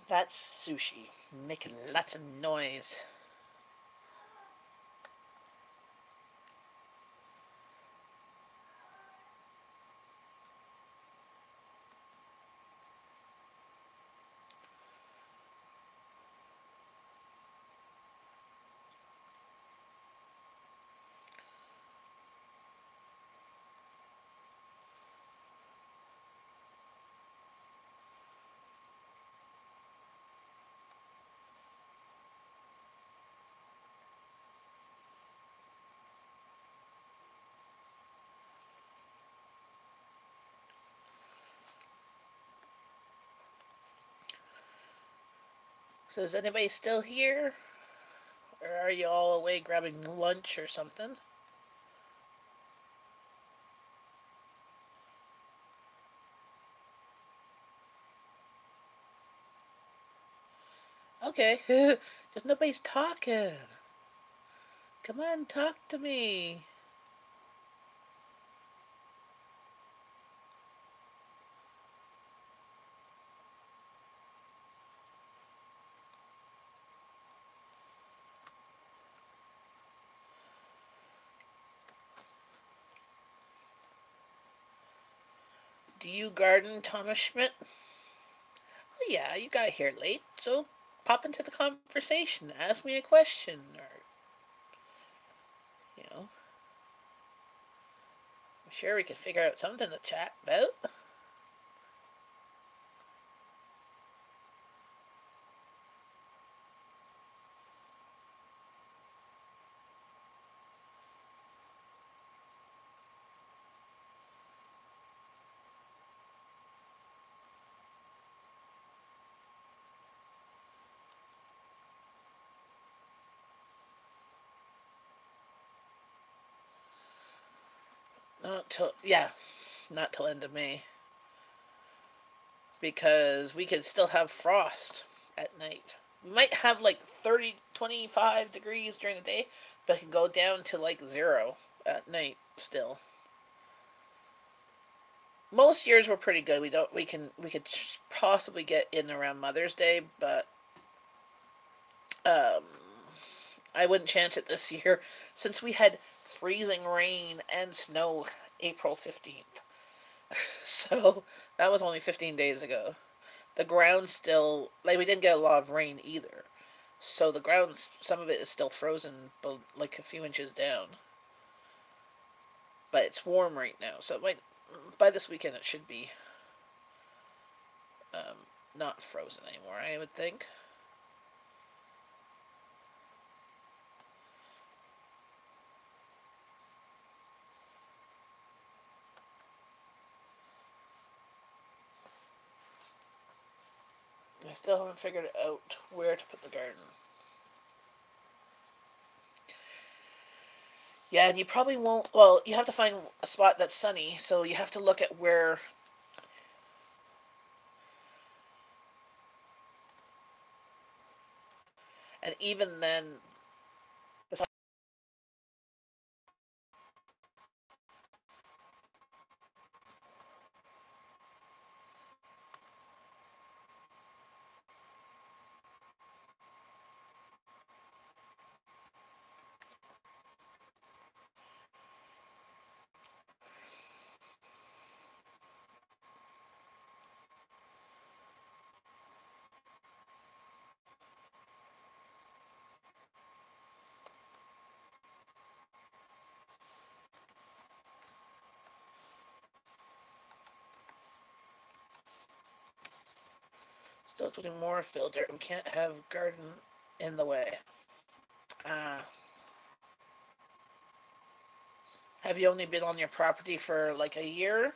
Speaker 1: That's sushi, making lots of noise. So is anybody still here? Or are you all away grabbing lunch or something? Okay. Just nobody's talking. Come on, talk to me. Do you garden, Thomas Schmidt? Well, yeah, you got here late, so pop into the conversation. Ask me a question, or, you know, I'm sure we could figure out something to chat about. Not till, yeah, not till end of May. Because we could still have frost at night. We might have like 30, 25 degrees during the day, but it can go down to like zero at night still. Most years were pretty good. We could possibly get in around Mother's Day, but um, I wouldn't chance it this year since we had freezing rain and snow April 15th. So that was only 15 days ago. The ground still, like, we didn't get a lot of rain either. So the ground, some of it is still frozen, but like a few inches down. But it's warm right now, so it might, by this weekend it should be not frozen anymore, I would think. I still haven't figured out where to put the garden. Yeah, and you probably won't. Well, you have to find a spot that's sunny, so you have to look at where. And even then, the still putting more filter. We can't have garden in the way. Uh, have you only been on your property for like a year?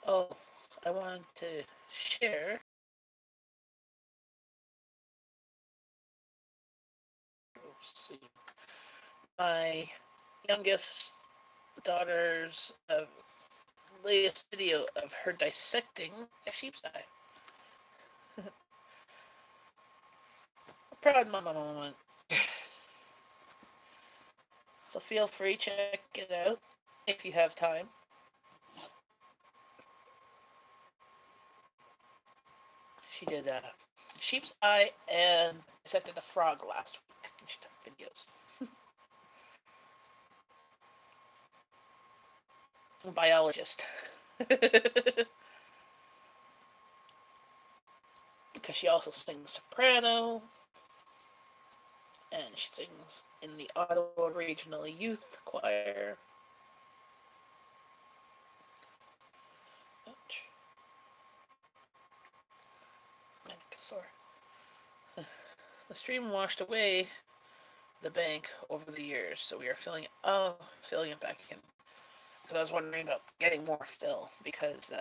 Speaker 1: Oh, I wanted to share. Let's see, my youngest daughter's latest video of her dissecting a sheep's eye. Proud mama moment. So feel free to check it out if you have time. She did a sheep's eye and dissected a frog last week. She took videos. Biologist. Because she also sings soprano, and she sings in the Ottawa Regional Youth Choir. Ouch. The stream washed away the bank over the years, so we are filling it back in. Because I was wondering about getting more fill, because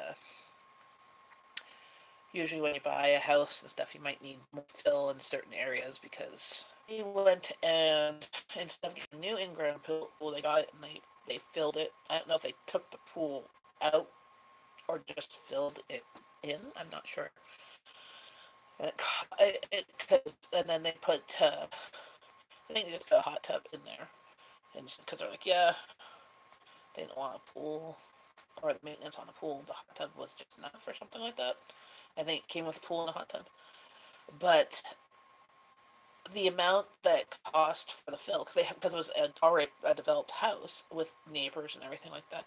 Speaker 1: usually when you buy a house and stuff, you might need more fill in certain areas, because we went and instead of getting a new in-ground pool, they got it and they filled it. I don't know if they took the pool out or just filled it in. I'm not sure. And then they put, I think they just put a hot tub in there. And because they're like, yeah, they didn't want a pool or the maintenance on the pool. The hot tub was just enough or something like that. I think it came with a pool and a hot tub. But the amount that cost for the fill, because it was already a developed house with neighbors and everything like that,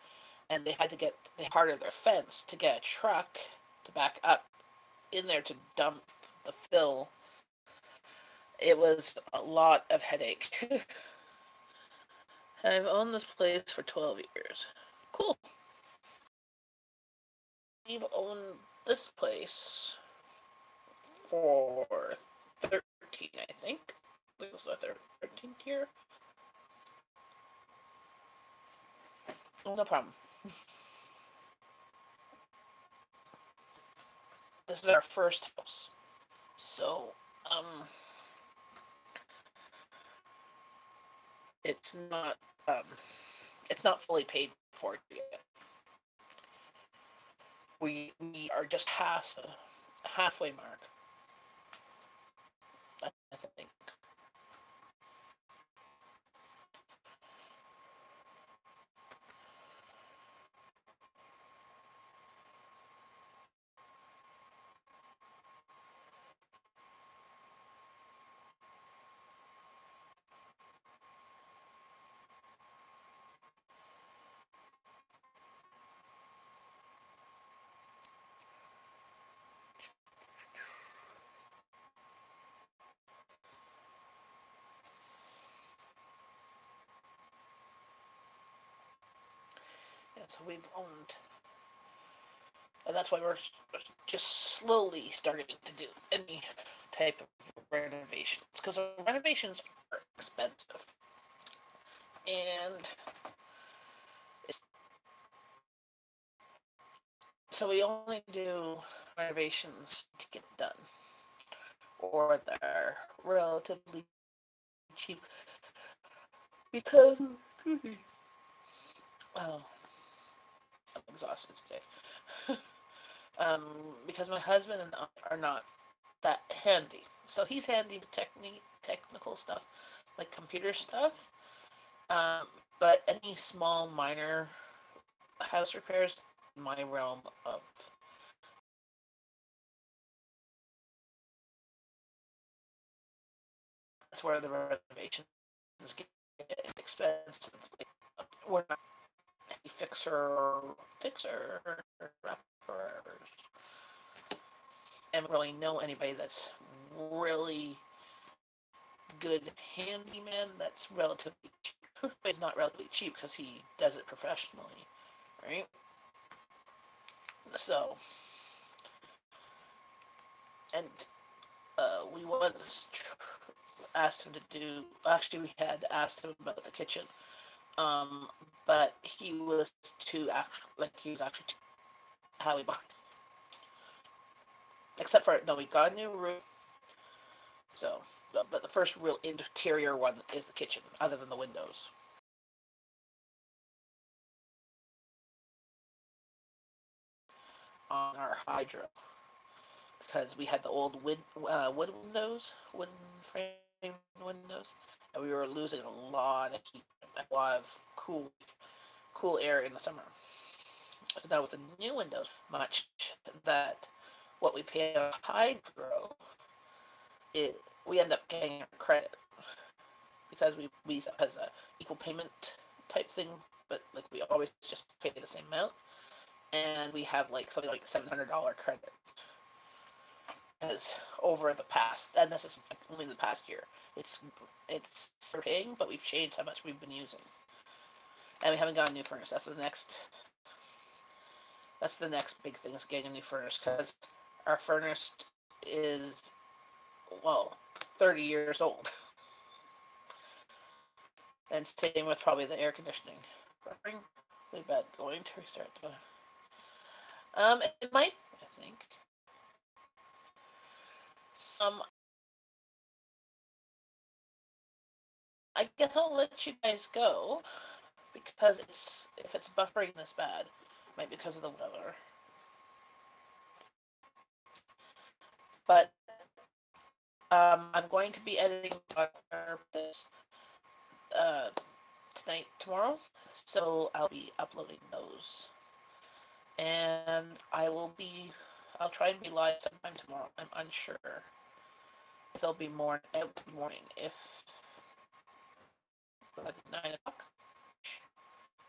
Speaker 1: and they had to get part of their fence to get a truck to back up in there to dump the fill. It was a lot of headache. I've owned this place for 12 years. Cool. We've owned this place for 13, I think. This is their 13th year. Oh, no problem. This is our first house. So, it's not, um, it's not fully paid for yet. We are just past the halfway mark, I think. so we've owned, and that's why we're just slowly starting to do any type of renovations, because renovations are expensive, and so we only do renovations to get done, or they're relatively cheap because oh, I'm exhausted today. um, because my husband and I are not that handy. So he's handy with technical stuff, like computer stuff. Um, but any small minor house repairs, my realm of. That's where the renovations get expensive. Like, we're not a fixer, rappers, and really know anybody that's really good handyman that's relatively cheap. He's not relatively cheap because he does it professionally, right? So, and we once asked him to do. Actually, we had asked him about the kitchen, um, but he was too actually like he was actually too highly behind. Except for no, we got a new room. So, but the first real interior one is the kitchen, other than the windows. On our hydro, because we had the old wood windows, wooden frame windows, and we were losing a lot of heat, a lot of cool air in the summer. So now with the new windows, much that what we pay on hydro, it we end up getting credit because we as a equal payment type thing, but like we always just pay the same amount, and we have like something like $700 credit as over the past, and this is only the past year. It's it's paying, but we've changed how much we've been using, and we haven't got a new furnace. That's the next big thing is getting a new furnace because our furnace is well 30 years old, and same with probably the air conditioning. Really bad going to restart the. It might. I think. Some. I guess I'll let you guys go because it's if it's buffering this bad, it might be because of the weather. But I'm going to be editing this uh, tonight, tomorrow, so I'll be uploading those, and I'll try and be live sometime tomorrow. I'm unsure if it'll be morning, if like 9 o'clock.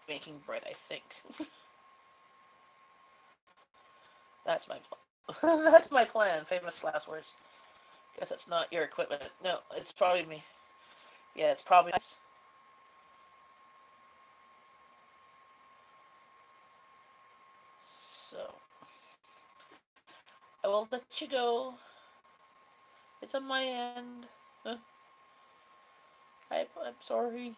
Speaker 1: Making bread, I think. That's my plan. That's my plan. Famous last words. Guess it's not your equipment. No, it's probably me. Yeah, it's probably. So I will let you go. It's on my end. I'm sorry.